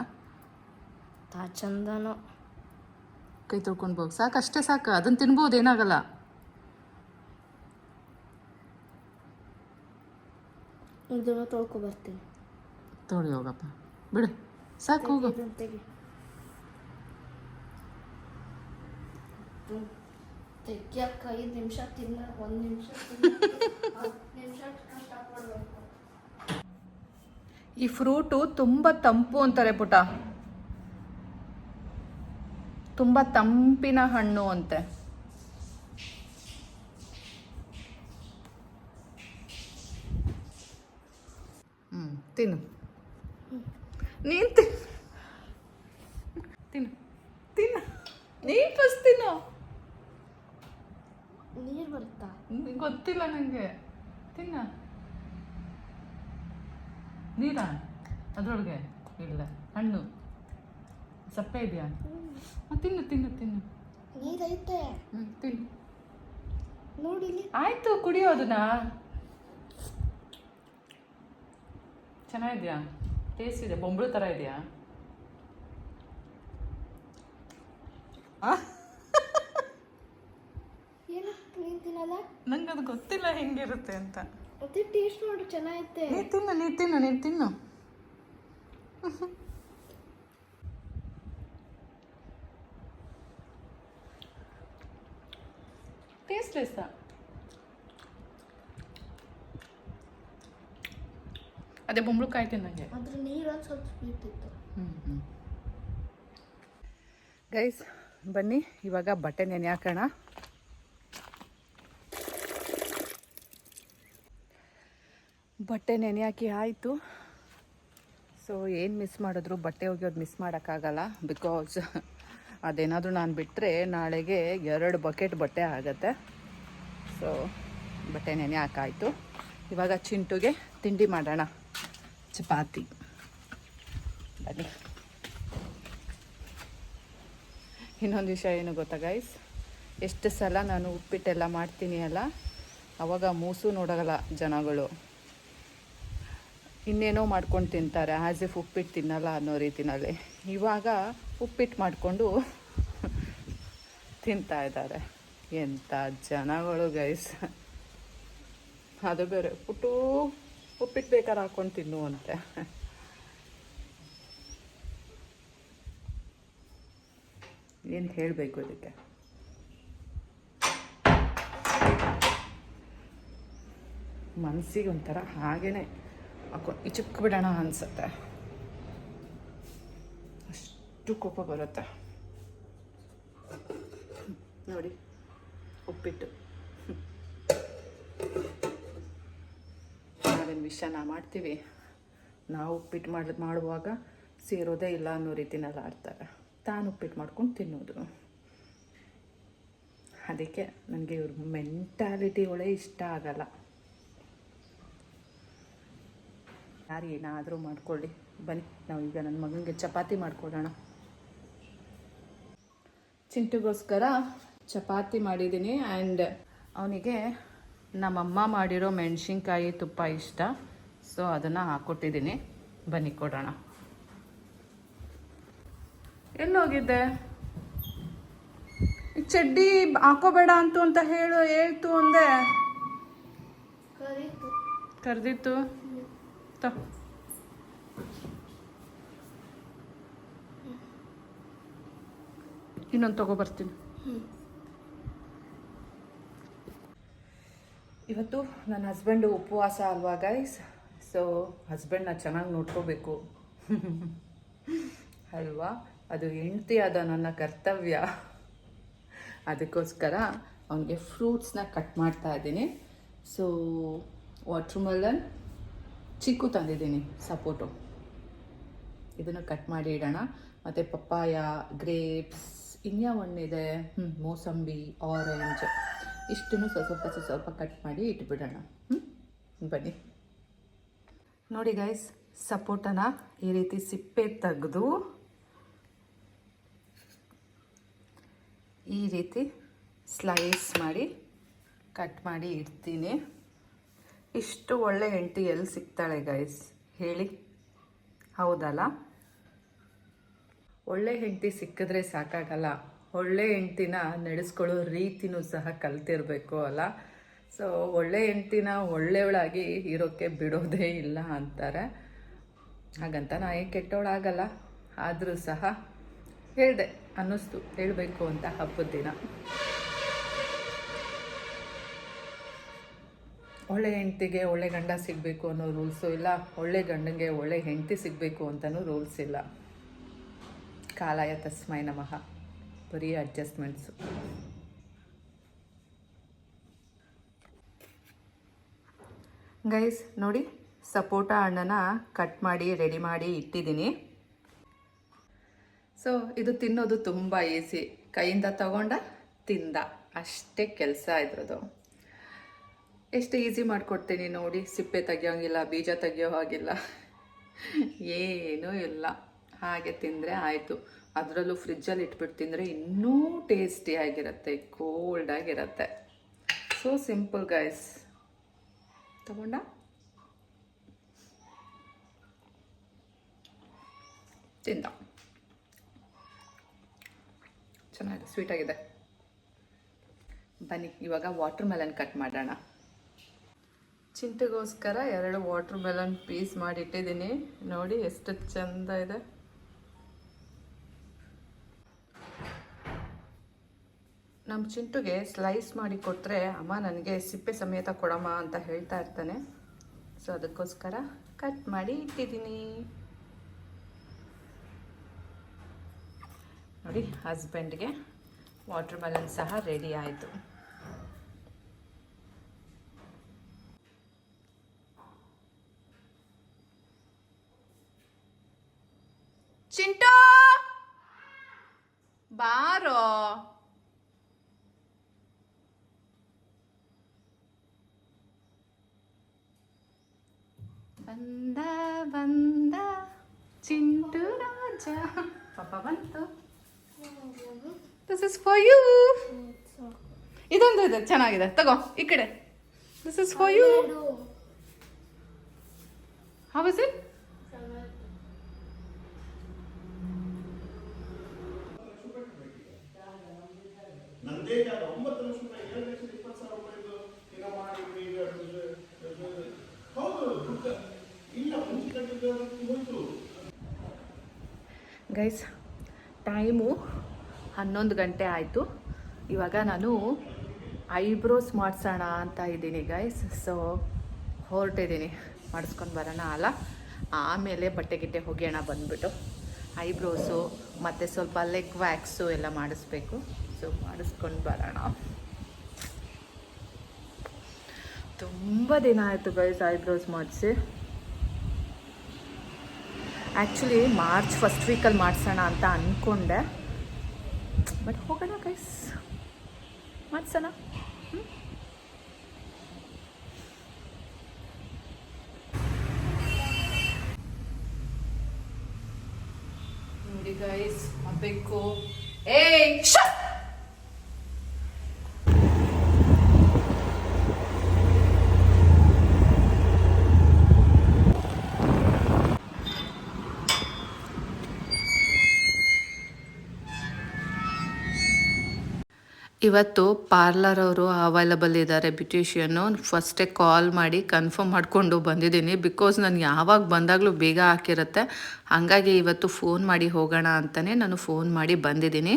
ಚಂದನೋ. ಕೈ ತೊಳ್ಕೊಂಡು ಹೋಗಿ ಸಾಕು, ಅಷ್ಟೇ ಸಾಕು. ಅದನ್ನು ತಿನ್ಬೋದು, ಏನಾಗಲ್ಲ. ಇದನ್ನು ತೊಳ್ಕೊ ಬರ್ತೀನಿ. ತೊಳಿ ಹೋಗಪ್ಪ, ಬಿಡು ಸಾಕು, ಹೋಗು. ತೆಗಿಯಕ್ಕೆ 5 ನಿಮಿಷ ತಿನ್ನ, 1 ನಿಮಿಷ ತಿನ್ನ, 10 ನಿಮಿಷ ಕಷ್ಟಪಡಬೇಕು. ಈ ಫ್ರೂಟು ತುಂಬ ತಂಪು ಅಂತಾರೆ ಪುಟ, ತುಂಬ ತಂಪಿನ ಹಣ್ಣು ಅಂತೆ. ತಿನ್ನು, ನೀನು ತಿನ್ನು, ತಿನ್ನು, ನೀನು ಫಸ್ಟ್ ತಿನ್ನು. ನೀರು ಬರುತ್ತಾ? ಗೊತ್ತಿಲ್ಲ ನನಗೆ. ತಿನ್ನ. ನೀರಾ ಅದರೊಳಗೆ? ಇಲ್ಲ, ಹಣ್ಣು ಸಪ್ಪೆ ಇದೆಯಾ? ತಿನ್ನು ತಿನ್ನು ತಿನ್ನು. ನೀರೈತೆ. ತಿನ್ನು. ನೋಡಿಲಿ. ಆಯ್ತು, ಕುಡಿಯೋ ಅದನ್ನ. ಚೆನ್ನಾಗಿದ್ಯಾ? ಟೇಸ್ಟ್ ಇದೆ, ಬೊಂಬಳು ಥರ ಇದೆಯಾ? ಏನು ನೀನು ತಿನ್ನಲ್ಲ? ನಂಗೆ ಅದು ಗೊತ್ತಿಲ್ಲ ಹೆಂಗಿರುತ್ತೆ ಅಂತ. ಮತ್ತೆ ಟೇಸ್ಟ್ ಮಾಡು, ಚೆನ್ನಾಗೈತೆ. ನೀನು ತಿನ್ನು, ನೀನು ತಿನ್ನು, ನೀನು ತಿನ್ನು. ಟೇಸ್ಟ್ಲೆಸ್. ಅದೇ ಬೊಂಬಳಕಾಯಿ ತಿನ್ನಂಗೆ. ಅದ್ರ ನೀರು ಒಂದು ಸ್ವಲ್ಪ ಸ್ವೀಟ್ ಇತ್ತು. ಗೈಸ್ ಬನ್ನಿ ಇವಾಗ ಬಟ್ಟೆ ನೆನೆ ಹಾಕೋಣ. ಬಟ್ಟೆ ನೆನೆ ಹಾಕಿ ಆಯಿತು. ಸೊ ಏನು ಮಿಸ್ ಮಾಡಿದ್ರು ಬಟ್ಟೆ ಒಗೆಯೋದು ಮಿಸ್ ಮಾಡೋಕ್ಕಾಗಲ್ಲ. ಬಿಕಾಸ್ ಅದೇನಾದರೂ ನಾನು ಬಿಟ್ಟರೆ ನಾಳೆಗೆ 2 ಬಕೆಟ್ ಬಟ್ಟೆ ಆಗುತ್ತೆ. ಸೊ ಬಟ್ಟೆ ನೆನೆ ಹಾಕಾಯಿತು. ಇವಾಗ ಚಿಂಟುಗೆ ತಿಂಡಿ ಮಾಡೋಣ. ಚಪಾತಿ. ಬನ್ನಿ. ಇನ್ನೊಂದು ವಿಷಯ ಏನು ಗೊತ್ತಾ ಗೈಸ್, ಎಷ್ಟು ಸಲ ನಾನು ಉಪ್ಪಿಟ್ಟೆಲ್ಲ ಮಾಡ್ತೀನಿ ಅಲ್ಲ, ಅವಾಗ ಮೂಸು ನೋಡೋಲ್ಲ ಜನಗಳು. ಇನ್ನೇನೋ ಮಾಡ್ಕೊಂಡು ತಿಂತಾರೆ, ಆ್ಯಸ್ ಇಫ್ ಉಪ್ಪಿಟ್ಟು ತಿನ್ನಲ್ಲ ಅನ್ನೋ ರೀತಿನಲ್ಲಿ. ಇವಾಗ ಉಪ್ಪಿಟ್ಟು ಮಾಡಿಕೊಂಡು ತಿಂತಾ ಇದ್ದಾರೆ. ಎಂಥ ಜನಗಳು ಗೈಸ್. ಅದು ಬೇರೆ ಪುಟ್ಟು ಉಪ್ಪಿಟ್ಟು ಬೇಕಾದ್ರೆ ಹಾಕ್ಕೊಂಡು ತಿನ್ನು ಅಂತೆ. ಏನು ಹೇಳಬೇಕು ಇದಕ್ಕೆ. ಮನಸ್ಸಿಗೆ ಒಂಥರ ಹಾಗೇ ಹಾಕೊಂಡು ಇಚುಕ್ಬಿಡೋಣ ಅನಿಸುತ್ತೆ. ಅಷ್ಟು ಕೋಪ ಬರುತ್ತೆ ನೋಡಿ. ಉಪ್ಪಿಟ್ಟು ನಾವೇನು ವಿಷಯನ ಮಾಡ್ತೀವಿ, ನಾವು ಉಪ್ಪಿಟ್ಟು ಮಾಡುವಾಗ ಸೇರೋದೇ ಇಲ್ಲ ಅನ್ನೋ ರೀತಿನೆಲ್ಲ ಆಡ್ತಾರೆ. ತಾನು ಉಪ್ಪಿಟ್ಟು ಮಾಡ್ಕೊಂಡು ತಿನ್ನೋದು. ಅದಕ್ಕೆ ನನಗೆ ಇವ್ರ ಮೆಂಟಾಲಿಟಿಗಳೇ ಇಷ್ಟ ಆಗಲ್ಲ. ಯಾರು ಏನಾದರೂ ಮಾಡ್ಕೊಳ್ಳಿ. ಬನ್ನಿ ನಾವು ಈಗ ನನ್ನ ಮಗನಿಗೆ ಚಪಾತಿ ಮಾಡ್ಕೊಳ್ಳೋಣ. ಚಿಂಟುಗೋಸ್ಕರ ಚಪಾತಿ ಮಾಡಿದ್ದೀನಿ. ಆ್ಯಂಡ್ ಅವನಿಗೆ ನಮ್ಮಮ್ಮ ಮಾಡಿರೋ ಮೆಣಸಿನ್ಕಾಯಿ ತುಪ್ಪ ಇಷ್ಟ. ಸೊ ಅದನ್ನು ಹಾಕ್ಕೊಟ್ಟಿದ್ದೀನಿ. ಬನ್ನಿ ಕೊಡೋಣ. ಎಲ್ಲೋಗಿದ್ದೆ? ಚಡ್ಡಿ ಹಾಕೋಬೇಡ ಅಂತ ಹೇಳ್ತು ಅಂದೆ. ಕರೆದಿತ್ತು ಇನ್ನೊಂದು ತಗೋಬರ್ತೀನಿ. ಇವತ್ತು ನನ್ನ ಹಸ್ಬೆಂಡು ಉಪವಾಸ ಅಲ್ವಾ ಗೈಸ್. ಸೊ ಹಸ್ಬೆಂಡ್ನ ಚೆನ್ನಾಗಿ ನೋಡ್ಕೋಬೇಕು ಅಲ್ವಾ. ಅದು ಹೆಂಡತಿಯಾದ ನನ್ನ ಕರ್ತವ್ಯ. ಅದಕ್ಕೋಸ್ಕರ ಅವನಿಗೆ ಫ್ರೂಟ್ಸ್ನ ಕಟ್ ಮಾಡ್ತಾ ಇದ್ದೀನಿ. ಸೊ ವಾಟರ್ಮೆಲನ್, ಚಿಕ್ಕು ತಂದಿದ್ದೀನಿ, ಸಪೋಟೊ, ಇದನ್ನು ಕಟ್ ಮಾಡಿ ಇಡೋಣ. ಮತ್ತು ಪಪ್ಪಾಯ, ಗ್ರೇಪ್ಸ್, ಇನ್ಯಾವ ಹಣ್ಣಿದೆ, ಮೋಸಂಬಿ, ಆರೆಂಜ್, ಇಷ್ಟನ್ನು ಸ್ವಲ್ಪ ಕಟ್ ಮಾಡಿ ಇಟ್ಬಿಡೋಣ. ಬನ್ನಿ ನೋಡಿ ಗೈಸ್, ಸಪೋಟನ ಈ ರೀತಿ ಸಿಪ್ಪೆ ತೆಗೆದು ಈ ರೀತಿ ಸ್ಲೈಸ್ ಮಾಡಿ ಕಟ್ ಮಾಡಿ ಇಡ್ತೀನಿ. ಇಷ್ಟು ಒಳ್ಳೆ ಹೆಂಡತಿ ಎಲ್ಲಿ ಸಿಗ್ತಾಳೆ ಗೈಸ್ ಹೇಳಿ? ಹೌದಲ್ಲ? ಒಳ್ಳೆ ಹೆಂಡತಿ ಸಿಕ್ಕಿದ್ರೆ ಸಾಕಾಗಲ್ಲ, ಒಳ್ಳೆ ಹೆಂಡ್ತಿನ ನಡೆಸ್ಕೊಳ್ಳೋ ರೀತಿನೂ ಸಹ ಕಲ್ತಿರ್ಬೇಕು ಅಲ್ಲ. ಸೊ ಒಳ್ಳೆ ಹೆಂಡ್ತಿನ ಒಳ್ಳೆಯವಳಾಗಿ ಇರೋಕ್ಕೆ ಬಿಡೋದೇ ಇಲ್ಲ ಅಂತಾರೆ. ಹಾಗಂತ ನಾ ಏನು ಕೆಟ್ಟವಳಾಗಲ್ಲ, ಆದರೂ ಸಹ ಹೇಳಿದೆ, ಅನ್ನಿಸ್ತು ಹೇಳಬೇಕು ಅಂತ ಹಬ್ಬದ ದಿನ. ಒಳ್ಳೆ ಹೆಂಡ್ತಿಗೆ ಒಳ್ಳೆ ಗಂಡ ಸಿಗಬೇಕು ಅನ್ನೋ ರೂಲ್ಸು ಇಲ್ಲ, ಒಳ್ಳೆ ಗಂಡನಿಗೆ ಒಳ್ಳೆ ಹೆಂಡ್ತಿ ಸಿಗಬೇಕು ಅಂತಲೂ ರೂಲ್ಸ್ ಇಲ್ಲ. ಕಾಲಾಯ ತಸ್ಮೈ ನಮಃ, ಬರೀ ಅಡ್ಜಸ್ಟ್ಮೆಂಟ್ಸು. ಗೈಸ್ ನೋಡಿ, ಸಪೋಟ ಹಣ್ಣನ್ನು ಕಟ್ ಮಾಡಿ ರೆಡಿ ಮಾಡಿ ಇಟ್ಟಿದ್ದೀನಿ. ಸೊ ಇದು ತಿನ್ನೋದು ತುಂಬ ಈಸಿ. ಕೈಯಿಂದ ತಗೊಂಡ ತಿಂದ ಅಷ್ಟೇ ಕೆಲಸ ಇದ್ರದ್ದು. ಎಷ್ಟು ಈಸಿ ಮಾಡಿಕೊಡ್ತೀನಿ ನೋಡಿ. ಸಿಪ್ಪೆ ತೆಗಿಯೋಂಗಿಲ್ಲ, ಬೀಜ ತೆಗಿಯೋ ಹಾಗಿಲ್ಲ, ಏನೂ ಇಲ್ಲ. ಹಾಗೆ ತಿಂದರೆ ಆಯಿತು. ಅದರಲ್ಲೂ ಫ್ರಿಜ್ಜಲ್ಲಿ ಇಟ್ಬಿಟ್ಟು ತಿಂದರೆ ಇನ್ನೂ ಟೇಸ್ಟಿಯಾಗಿರುತ್ತೆ, ಕೋಲ್ಡಾಗಿರುತ್ತೆ. So simple guys. ತಗೊಂಡ ತಿಂದ. ಚೆನ್ನಾಗಿದೆ, ಸ್ವೀಟಾಗಿದೆ. ಬನ್ನಿ ಇವಾಗ ವಾಟರ್ ಮೆಲನ್ ಕಟ್ ಮಾಡೋಣ. ಚಿಂಟೆಗೋಸ್ಕರ 2 ವಾಟರ್ ಮೆಲನ್ ಪೀಸ್ ಮಾಡಿಟ್ಟಿದ್ದೀನಿ. ನೋಡಿ ಎಷ್ಟು ಚಂದ ಇದೆ. ನಮ್ಮ ಚಿಂಟುಗೆ ಸ್ಲೈಸ್ ಮಾಡಿ ಕೊಟ್ಟರೆ ಅಮ್ಮ ನನಗೆ ಸಿಪ್ಪೆ ಸಮೇತ ಕೊಡಮ್ಮ ಅಂತ ಹೇಳ್ತಾ ಇರ್ತಾನೆ. ಸೊ ಅದಕ್ಕೋಸ್ಕರ ಕಟ್ ಮಾಡಿ ಇಟ್ಟಿದ್ದೀನಿ. ನೋಡಿ ಹಸ್ಬೆಂಡ್ಗೆ ವಾಟರ್ ಮೆಲನ್ ಸಹ ರೆಡಿ ಆಯಿತು. ಚಿಂಟು ಬಾರೋ. ಬಂದ ಬಂದ ಚಿಂಟು ರಾಜ. ಪಾಪ ಬಂತು. This is for you. ಇದೊಂದು ಇದೆ ಚೆನ್ನಾಗಿದೆ, ತಗೋ ಈ ಕಡೆ. This is for you. How is it? Guys, time 11 ಗಂಟೆ ಆಯಿತು. ಇವಾಗ ನಾನು ಐಬ್ರೋಸ್ ಮಾಡಿಸೋಣ ಅಂತ ಇದ್ದೀನಿ ಗೈಸ್. ಸೊ ಹೊರಟಿದ್ದೀನಿ, ಮಾಡಿಸ್ಕೊಂಡು ಬರೋಣ ಅಲ್ಲ, ಆಮೇಲೆ ಬಟ್ಟೆ ಗಿಟ್ಟೆ ಒಗೆಯೋಣ ಬಂದುಬಿಟ್ಟು. ಐಬ್ರೋಸು ಮತ್ತು ಸ್ವಲ್ಪ ಲೆಗ್ ವ್ಯಾಕ್ಸು ಎಲ್ಲ ಮಾಡಿಸ್ಬೇಕು. ಸೊ ಮಾಡಿಸ್ಕೊಂಡು ಬರೋಣ. ತುಂಬ ದಿನ ಆಯಿತು ಗೈಸ್ ಐಬ್ರೋಸ್ ಮಾಡಿಸಿ. ಆ್ಯಕ್ಚುಲಿ ಮಾರ್ಚ್ ಫಸ್ಟ್ ವೀಕಲ್ಲಿ ಮಾಡಿಸೋಣ ಅಂತ ಅಂದ್ಕೊಂಡೆ, ಬಟ್ ಹೋಗೋಣ ಗೈಸ್, ಮಾಡಿಸೋಣ. ನೋಡಿ ಗೈಸ್, ಬೇಕು ಇವತ್ತು ಪಾರ್ಲರ್ ಅವರು ಅವೈಲಬಲ್ ಇದ್ದಾರೆ, ಬ್ಯೂಟಿಷಿಯನ್ನು. ಫಸ್ಟೇ ಕಾಲ್ ಮಾಡಿ ಕನ್ಫರ್ಮ್ ಮಾಡಿಕೊಂಡು ಬಂದಿದ್ದೀನಿ, ಬಿಕಾಸ್ ನಾನು ಯಾವಾಗ ಬಂದಾಗಲೂ ಬೇಗ ಹಾಕಿರುತ್ತೆ. ಹಾಗಾಗಿ ಇವತ್ತು ಫೋನ್ ಮಾಡಿ ಹೋಗೋಣ ಅಂತಲೇ ನಾನು ಫೋನ್ ಮಾಡಿ ಬಂದಿದ್ದೀನಿ.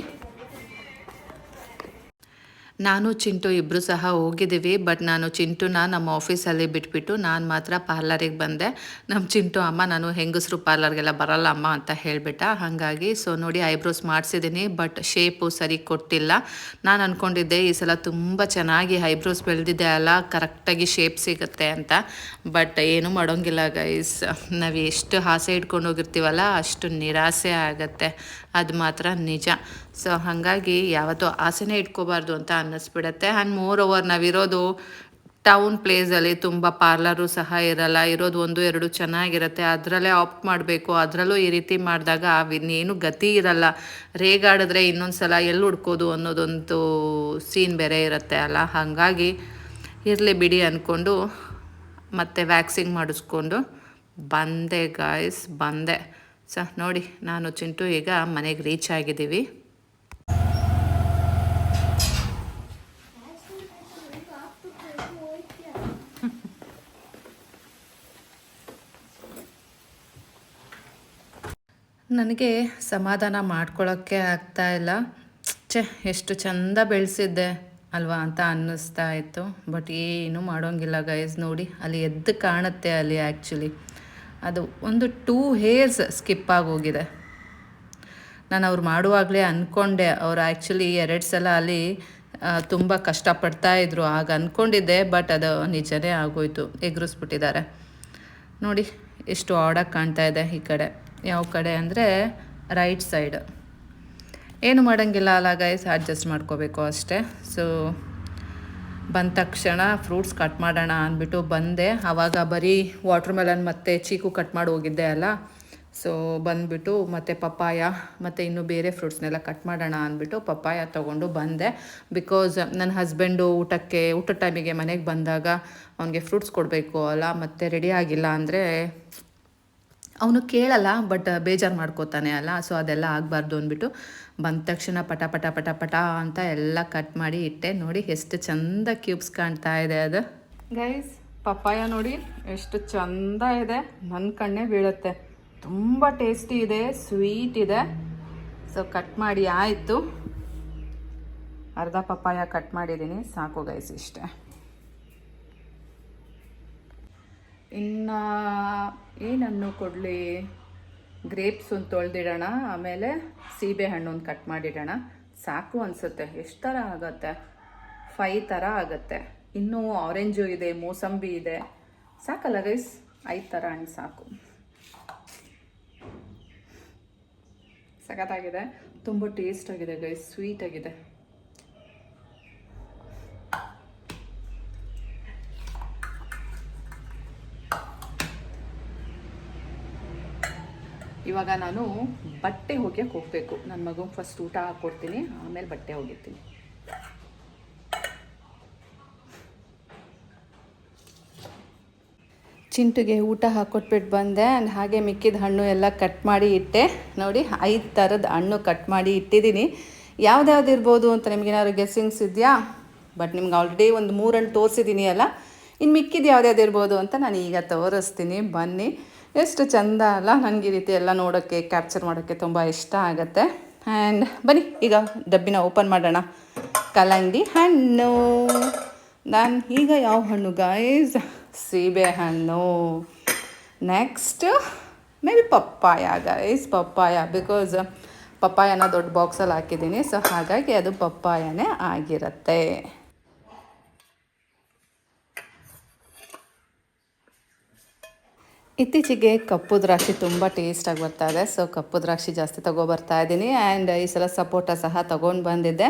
ನಾನು ಚಿಂಟು ಇಬ್ಬರು ಸಹ ಹೋಗಿದ್ದೀವಿ. ಬಟ್ ನಾನು ಚಿಂಟುನ ನಮ್ಮ ಆಫೀಸಲ್ಲಿ ಬಿಟ್ಬಿಟ್ಟು ನಾನು ಮಾತ್ರ ಪಾರ್ಲರಿಗೆ ಬಂದೆ. ನಮ್ಮ ಚಿಂಟು ಅಮ್ಮ ನಾನು ಹೆಂಗಸರು ಪಾರ್ಲರ್ಗೆಲ್ಲ ಬರಲ್ಲ ಅಮ್ಮ ಅಂತ ಹೇಳಿಬಿಟ್ಟ. ಹಾಗಾಗಿ ಸೊ ನೋಡಿ ಐಬ್ರೋಸ್ ಮಾಡಿಸಿದ್ದೀನಿ, ಬಟ್ ಶೇಪು ಸರಿ ಕೊಟ್ಟಿಲ್ಲ. ನಾನು ಅಂದ್ಕೊಂಡಿದ್ದೆ ಈ ಸಲ ತುಂಬ ಚೆನ್ನಾಗಿ ಐಬ್ರೋಸ್ ಬೆಳೆದಿದೆ ಅಲ್ಲ, ಕರೆಕ್ಟಾಗಿ ಶೇಪ್ ಸಿಗುತ್ತೆ ಅಂತ. ಬಟ್ ಏನೂ ಮಾಡೋಂಗಿಲ್ಲ ಗೈಸ್, ನಾವು ಎಷ್ಟು ಆಸೆ ಇಟ್ಕೊಂಡು ಹೋಗಿರ್ತೀವಲ್ಲ ಅಷ್ಟು ನಿರಾಸೆ ಆಗುತ್ತೆ, ಅದು ಮಾತ್ರ ನಿಜ. ಸೊ ಹಾಗಾಗಿ ಯಾವತ್ತೂ ಆಸೆನೇ ಇಟ್ಕೋಬಾರ್ದು ಅಂತ ಅನ್ನಿಸ್ಬಿಡತ್ತೆ. ಆ್ಯಂಡ್ ಮೋರ್ ಓವರ್ ನಾವಿರೋದು ಟೌನ್ ಪ್ಲೇಸಲ್ಲಿ ತುಂಬ ಪಾರ್ಲರು ಸಹ ಇರಲ್ಲ, ಇರೋದು 1-2 ಚೆನ್ನಾಗಿರುತ್ತೆ, ಅದರಲ್ಲೇ ಆಪ್ಟ್ ಮಾಡಬೇಕು. ಅದರಲ್ಲೂ ಈ ರೀತಿ ಮಾಡಿದಾಗ ಇನ್ನೇನು ಗತಿ ಇರಲ್ಲ. ರೇಗಾಡಿದ್ರೆ ಇನ್ನೊಂದು ಸಲ ಎಲ್ಲಿ ಹುಡ್ಕೋದು ಅನ್ನೋದೊಂದು ಸೀನ್ ಬೇರೆ ಇರುತ್ತೆ ಅಲ್ಲ. ಹಾಗಾಗಿ ಇರಲಿ ಬಿಡಿ ಅಂದ್ಕೊಂಡು ಮತ್ತೆ ವ್ಯಾಕ್ಸಿಂಗ್ ಮಾಡಿಸ್ಕೊಂಡು ಬಂದೆ ಗಾಯ್ಸ್, ಬಂದೆ. ಸೊ ನೋಡಿ ನಾನು ಚಿಂಟು ಈಗ ಮನೆಗೆ ರೀಚ್ ಆಗಿದ್ದೀವಿ. ನನಗೆ ಸಮಾಧಾನ ಮಾಡ್ಕೊಳ್ಳೋಕ್ಕೆ ಆಗ್ತಾಯಿಲ್ಲ. ಎಷ್ಟು ಚೆಂದ ಬೆಳೆಸಿದ್ದೆ ಅಲ್ವಾ ಅಂತ ಅನ್ನಿಸ್ತಾ ಇತ್ತು. ಬಟ್ ಏನೂ ಮಾಡೋಂಗಿಲ್ಲ ಗೈಸ್. ನೋಡಿ ಅಲ್ಲಿ ಎದ್ದು ಕಾಣುತ್ತೆ, ಅಲ್ಲಿ ಆ್ಯಕ್ಚುಲಿ ಅದು ಒಂದು 2 ಹೇರ್ಸ್ ಸ್ಕಿಪ್ ಆಗೋಗಿದೆ. ನಾನು ಅವ್ರು ಮಾಡುವಾಗಲೇ ಅಂದ್ಕೊಂಡೆ, ಅವ್ರು ಆ್ಯಕ್ಚುಲಿ 2 ಸಲ ಅಲ್ಲಿ ತುಂಬ ಕಷ್ಟಪಡ್ತಾಯಿದ್ರು ಆಗ ಅಂದ್ಕೊಂಡಿದ್ದೆ. ಬಟ್ ಅದು ನಿಜನೇ ಆಗೋಯ್ತು, ಎಗರಿಸ್ಬಿಟ್ಟಿದ್ದಾರೆ. ನೋಡಿ ಎಷ್ಟು ಆಡಾಗಿ ಕಾಣ್ತಾ ಇದೆ ಈ ಕಡೆ. ಯಾವ ಕಡೆ ಅಂದರೆ ರೈಟ್ ಸೈಡ್. ಏನು ಮಾಡೋಂಗಿಲ್ಲ ಅಲ್ಲ ಗೈಸ್, ಅಡ್ಜಸ್ಟ್ ಮಾಡ್ಕೋಬೇಕು ಅಷ್ಟೇ. ಸೊ ಬಂದ ತಕ್ಷಣ ಫ್ರೂಟ್ಸ್ ಕಟ್ ಮಾಡೋಣ ಅಂದ್ಬಿಟ್ಟು ಬಂದೆ. ಆವಾಗ ಬರೀ ವಾಟರ್ ಮೆಲನ್ ಮತ್ತು ಚೀಕು ಕಟ್ ಮಾಡಿ ಹೋಗಿದ್ದೆ ಅಲ್ಲ. ಸೊ ಬಂದುಬಿಟ್ಟು ಮತ್ತು ಪಪ್ಪಾಯ ಮತ್ತು ಇನ್ನೂ ಬೇರೆ ಫ್ರೂಟ್ಸ್ನೆಲ್ಲ ಕಟ್ ಮಾಡೋಣ ಅಂದ್ಬಿಟ್ಟು ಪಪ್ಪಾಯ ತೊಗೊಂಡು ಬಂದೆ. ಬಿಕಾಸ್ ನನ್ನ ಹಸ್ಬೆಂಡು ಊಟದ ಟೈಮಿಗೆ ಮನೆಗೆ ಬಂದಾಗ ಅವನಿಗೆ ಫ್ರೂಟ್ಸ್ ಕೊಡಬೇಕು ಅಲ್ಲ, ಮತ್ತು ರೆಡಿ ಆಗಿಲ್ಲ ಅಂದರೆ ಅವನು ಕೇಳಲ್ಲ, ಬಟ್ ಬೇಜಾರು ಮಾಡ್ಕೋತಾನೆ ಅಲ್ಲ. ಸೊ ಅದೆಲ್ಲ ಆಗಬಾರ್ದು ಅಂದ್ಬಿಟ್ಟು ಬಂದ ತಕ್ಷಣ ಪಟ ಪಟ ಪಟ ಪಟ ಅಂತ ಎಲ್ಲ ಕಟ್ ಮಾಡಿ ಇಟ್ಟೆ. ನೋಡಿ ಎಷ್ಟು ಚಂದ ಕ್ಯೂಬ್ಸ್ ಕಾಣ್ತಾ ಇದೆ ಅದು. ಗೈಸ್, ಪಪ್ಪಾಯ ನೋಡಿ ಎಷ್ಟು ಚಂದ ಇದೆ, ನನ್ನ ಕಣ್ಣೇ ಬೀಳುತ್ತೆ. ತುಂಬ ಟೇಸ್ಟಿ ಇದೆ, ಸ್ವೀಟ್ ಇದೆ. ಸೊ ಕಟ್ ಮಾಡಿ ಆಯಿತು. ಅರ್ಧ ಪಪ್ಪಾಯ ಕಟ್ ಮಾಡಿದ್ದೀನಿ, ಸಾಕು ಗೈಸ್ ಇಷ್ಟೇ. ಇನ್ನು ಏನನ್ನು ಕೊಡಲಿ, ಗ್ರೇಪ್ಸ್ ಒಂದು ತೊಳೆದಿಡೋಣ, ಆಮೇಲೆ ಸೀಬೆ ಹಣ್ಣು ಒಂದು ಕಟ್ ಮಾಡಿಡೋಣ. ಸಾಕು ಅನಿಸುತ್ತೆ. ಎಷ್ಟು ಥರ ಆಗುತ್ತೆ? 5 ಥರ ಆಗುತ್ತೆ. ಇನ್ನೂ ಆರೆಂಜು ಇದೆ, ಮೋಸಂಬಿ ಇದೆ. ಸಾಕಲ್ಲ ಗೈಸ್? 5 ಥರ ಹಣ್ಣು ಸಾಕು. ಸಖತ್ತಾಗಿದೆ, ತುಂಬ ಟೇಸ್ಟ್ ಆಗಿದೆ ಗೈಸ್, ಸ್ವೀಟ್ ಆಗಿದೆ. ಇವಾಗ ನಾನು ಬಟ್ಟೆ ಒಗೆಯಕ್ಕೆ ಹೋಗಬೇಕು. ನನ್ನ ಮಗು ಫಸ್ಟ್ ಊಟ ಹಾಕ್ಕೊಡ್ತೀನಿ, ಆಮೇಲೆ ಬಟ್ಟೆ ಒಗಿತೀನಿ. ಚಿಂಟುಗೆ ಊಟ ಹಾಕ್ಕೊಟ್ಬಿಟ್ಟು ಬಂದೆ. ಆ್ಯಂಡ್ ಹಾಗೆ ಮಿಕ್ಕಿದ ಹಣ್ಣು ಎಲ್ಲ ಕಟ್ ಮಾಡಿ ಇಟ್ಟೆ. ನೋಡಿ 5 ಥರದ ಹಣ್ಣು ಕಟ್ ಮಾಡಿ ಇಟ್ಟಿದ್ದೀನಿ. ಯಾವ್ದ್ಯಾವ್ದು ಇರ್ಬೋದು ಅಂತ ನಿಮ್ಗೇನಾದ್ರು ಗೆಸ್ಸಿಂಗ್ಸ್ ಇದೆಯಾ? ಬಟ್ ನಿಮ್ಗೆ ಆಲ್ರೆಡಿ ಒಂದು 3 ಹಣ್ಣು ತೋರಿಸಿದ್ದೀನಿ ಅಲ್ಲ. ಇನ್ನು ಮಿಕ್ಕಿದ್ದು ಯಾವ್ದ್ಯಾವ್ದು ಇರ್ಬೋದು ಅಂತ ನಾನು ಈಗ ತೋರಿಸ್ತೀನಿ, ಬನ್ನಿ. ಎಷ್ಟು ಚೆಂದ ಅಲ್ಲ? ನನಗೆ ಈ ರೀತಿ ಎಲ್ಲ ನೋಡೋಕ್ಕೆ, ಕ್ಯಾಪ್ಚರ್ ಮಾಡೋಕ್ಕೆ ತುಂಬ ಇಷ್ಟ ಆಗುತ್ತೆ. ಆ್ಯಂಡ್ ಬನ್ನಿ ಈಗ ಡಬ್ಬಿನ ಓಪನ್ ಮಾಡೋಣ. ಕಲ್ಲಂಗಡಿ ಹಣ್ಣು. ನಾನು ಈಗ ಯಾವ ಹಣ್ಣು ಗೈಸ್? ಸೀಬೆ ಹಣ್ಣು. Next may be papaya guys, papaya. Because ಪಪ್ಪಾಯನ ದೊಡ್ಡ ಬಾಕ್ಸಲ್ಲಿ ಹಾಕಿದ್ದೀನಿ, ಸೊ ಹಾಗಾಗಿ ಅದು ಪಪ್ಪಾಯನೇ ಆಗಿರುತ್ತೆ. ಇತ್ತೀಚೆಗೆ ಕಪ್ಪು ದ್ರಾಕ್ಷಿ ತುಂಬ ಟೇಸ್ಟಾಗಿ ಬರ್ತಾ ಇದೆ, ಸೊ ಕಪ್ಪು ದ್ರಾಕ್ಷಿ ಜಾಸ್ತಿ ತೊಗೊಬರ್ತಾ ಇದ್ದೀನಿ. ಆ್ಯಂಡ್ ಈ ಸಲ ಸಪೋಟ ಸಹ ತೊಗೊಂಡು ಬಂದಿದ್ದೆ,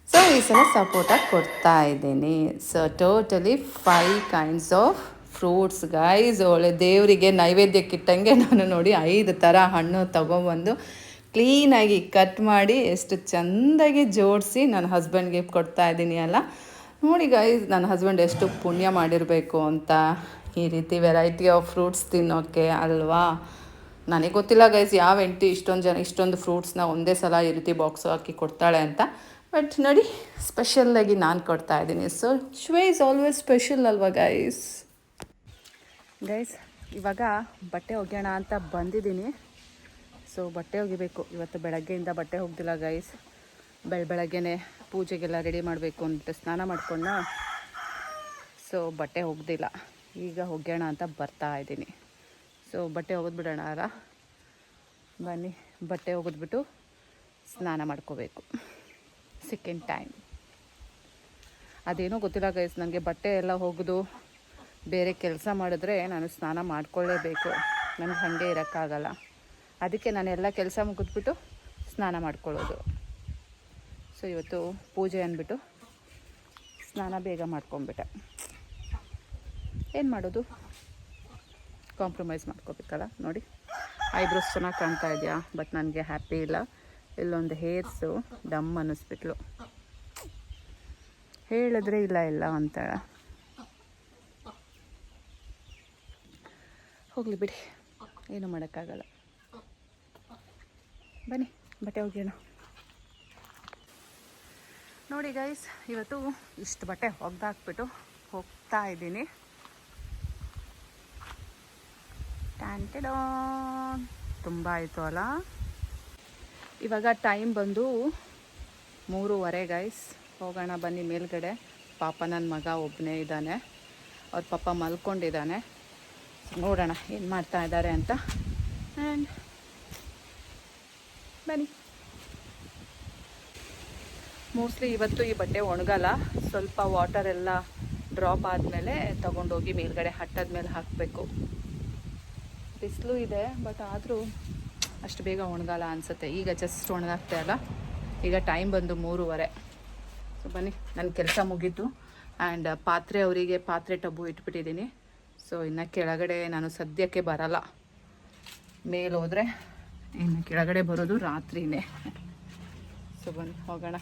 ಸೊ ಈ ಸಲ ಸಪೋಟ ಕೊಡ್ತಾ ಇದ್ದೀನಿ. So totally 5 kinds of fruits guys. ಒಳ್ಳೆ ದೇವರಿಗೆ ನೈವೇದ್ಯಕ್ಕಿಟ್ಟಂಗೆ ನಾನು ನೋಡಿ 5 ಥರ ಹಣ್ಣು ತೊಗೊಂಬಂದು ಕ್ಲೀನಾಗಿ ಕಟ್ ಮಾಡಿ ಎಷ್ಟು ಚೆಂದಾಗಿ ಜೋಡಿಸಿ ನನ್ನ ಹಸ್ಬೆಂಡ್ಗೆ ಕೊಡ್ತಾ ಇದ್ದೀನಿ ಅಲ್ಲ. ನೋಡಿ ಗೈಸ್, ನನ್ನ ಹಸ್ಬೆಂಡ್ ಎಷ್ಟು ಪುಣ್ಯ ಮಾಡಿರಬೇಕು ಅಂತ ಈ ರೀತಿ ವೆರೈಟಿ ಆಫ್ ಫ್ರೂಟ್ಸ್ ತಿನ್ನೋಕ್ಕೆ ಅಲ್ವಾ. ನನಗೆ ಗೊತ್ತಿಲ್ಲ ಗೈಸ್, ಯಾವ ಹೆಂಡತಿ ಇಷ್ಟೊಂದು ಫ್ರೂಟ್ಸ್ನ ಒಂದೇ ಸಲ ಈ ರೀತಿ ಬಾಕ್ಸ್ ಹಾಕಿ ಕೊಡ್ತಾಳೆ ಅಂತ. ಬಟ್ ನೋಡಿ, ಸ್ಪೆಷಲ್ಲಾಗಿ ನಾನು ಕೊಡ್ತಾ ಇದ್ದೀನಿ. ಸೊ ಶ್ವೇ ಇಸ್ ಆಲ್ವೇಸ್ ಸ್ಪೆಷಲ್ ಅಲ್ವಾ ಗೈಸ್. ಇವಾಗ ಬಟ್ಟೆ ಒಗೆಯೋಣ ಅಂತ ಬಂದಿದ್ದೀನಿ. ಸೊ ಬಟ್ಟೆ ಒಗಿಬೇಕು. ಇವತ್ತು ಬೆಳಗ್ಗೆಯಿಂದ ಬಟ್ಟೆ ಒಗ್ದಿಲ್ಲ ಗೈಸ್. ಬೆಳಗ್ಗೆನೇ ಪೂಜೆಗೆಲ್ಲ ರೆಡಿ ಮಾಡಬೇಕು ಅಂದ್ಬಿಟ್ಟು ಸ್ನಾನ ಮಾಡ್ಕೊಂಡ, ಸೊ ಬಟ್ಟೆ ಒಗ್ದಿಲ್ಲ. ಈಗ ಒಗ್ಯೋಣ ಅಂತ ಬರ್ತಾ ಇದ್ದೀನಿ. ಸೊ ಬಟ್ಟೆ ಒಗೆದ್ಬಿಡೋಣ ಅಲ್ಲ, ಬನ್ನಿ. ಬಟ್ಟೆ ಒಗೆದ್ಬಿಟ್ಟು ಸ್ನಾನ ಮಾಡ್ಕೋಬೇಕು ಸೆಕೆಂಡ್ ಟೈಮ್. ಅದೇನೋ ಗೊತ್ತಿಲ್ಲ ಗೈಸ್, ನನಗೆ ಬಟ್ಟೆ ಎಲ್ಲ ಒಗೆದು ಬೇರೆ ಕೆಲಸ ಮಾಡಿದ್ರೆ ನಾನು ಸ್ನಾನ ಮಾಡ್ಕೊಳ್ಳೇಬೇಕು. ನನಗೆ ಹಾಗೆ ಇರೋಕ್ಕಾಗಲ್ಲ. ಅದಕ್ಕೆ ನಾನೆಲ್ಲ ಕೆಲಸ ಮುಗಿದ್ಬಿಟ್ಟು ಸ್ನಾನ ಮಾಡ್ಕೊಳ್ಳೋದು. ಸೊ ಇವತ್ತು ಪೂಜೆ ಅಂದ್ಬಿಟ್ಟು ಸ್ನಾನ ಬೇಗ ಮಾಡ್ಕೊಂಬಿಟ್ಟೆ. ಏನು ಮಾಡೋದು, ಕಾಂಪ್ರಮೈಸ್ ಮಾಡ್ಕೋಬೇಕಲ್ಲ. ನೋಡಿ, ಐಬ್ರೋಸ್ ಚೆನ್ನಾಗಿ ಕಾಣ್ತಾ ಇದೆಯಾ? ಬಟ್ ನನಗೆ ಹ್ಯಾಪಿ ಇಲ್ಲ. ಇಲ್ಲೊಂದು ಹೇರ್ಸು ಡಮ್ ಅನ್ನಿಸ್ಬಿಟ್ಲು. ಹೇಳಿದ್ರೆ ಇಲ್ಲ ಅಂತಾಳೆ. ಹೋಗಲಿ ಬಿಡಿ, ಏನು ಮಾಡೋಕ್ಕಾಗಲ್ಲ. ಬನ್ನಿ ಬಟ್ಟೆ ಒಗೆಯೋಣ. ನೋಡಿ ಗೈಸ್, ಇವತ್ತು ಇಷ್ಟು ಬಟ್ಟೆ ಒಗ್ದಾಕ್ಬಿಟ್ಟು ಹೋಗ್ತಾ ಇದ್ದೀನಿ. ತುಂಬ ಆಯಿತು ಅಲ್ಲ. ಇವಾಗ ಟೈಮ್ ಬಂದು 3:15 ಗೈಸ್. ಹೋಗೋಣ ಬನ್ನಿ ಮೇಲ್ಗಡೆ. ಪಾಪ ನನ್ನ ಮಗ ಒಬ್ಬನೇ ಇದ್ದಾನೆ, ಅವ್ರ ಪಾಪ ಮಲ್ಕೊಂಡಿದ್ದಾನೆ. ನೋಡೋಣ ಏನು ಮಾಡ್ತಾ ಇದ್ದಾರೆ ಅಂತ. ಆ್ಯಂಡ್ ಬನ್ನಿ. ಮೋಸ್ಟ್ಲಿ ಇವತ್ತು ಈ ಬಟ್ಟೆ ಒಣಗಲ್ಲ. ಸ್ವಲ್ಪ ವಾಟರ್ ಎಲ್ಲ ಡ್ರಾಪ್ ಆದಮೇಲೆ ತೊಗೊಂಡೋಗಿ ಮೇಲ್ಗಡೆ ಹಟ್ಟದ ಮೇಲೆ ಹಾಕಬೇಕು. ಬಿಸಿಲು ಇದೆ, ಬಟ್ ಆದರೂ ಅಷ್ಟು ಬೇಗ ಒಣಗಲ್ಲ ಅನಿಸುತ್ತೆ. ಈಗ ಜಸ್ಟ್ ಒಣಗಾಗ್ತಾ ಅಲ್ಲ. ಈಗ ಟೈಮ್ ಬಂದು 3:15. ಸೊ ಬನ್ನಿ, ನನ್ನ ಕೆಲಸ ಮುಗೀತು. ಆ್ಯಂಡ್ ಅವರಿಗೆ ಪಾತ್ರೆ ಟಬ್ಬು ಇಟ್ಬಿಟ್ಟಿದ್ದೀನಿ. ಸೊ ಇನ್ನು ಕೆಳಗಡೆ ನಾನು ಸದ್ಯಕ್ಕೆ ಬರಲ್ಲ. ಮೇಲೆ ಹೋದರೆ ಇನ್ನು ಕೆಳಗಡೆ ಬರೋದು ರಾತ್ರಿನೇ. ಸೊ ಬನ್ನಿ ಹೋಗೋಣ.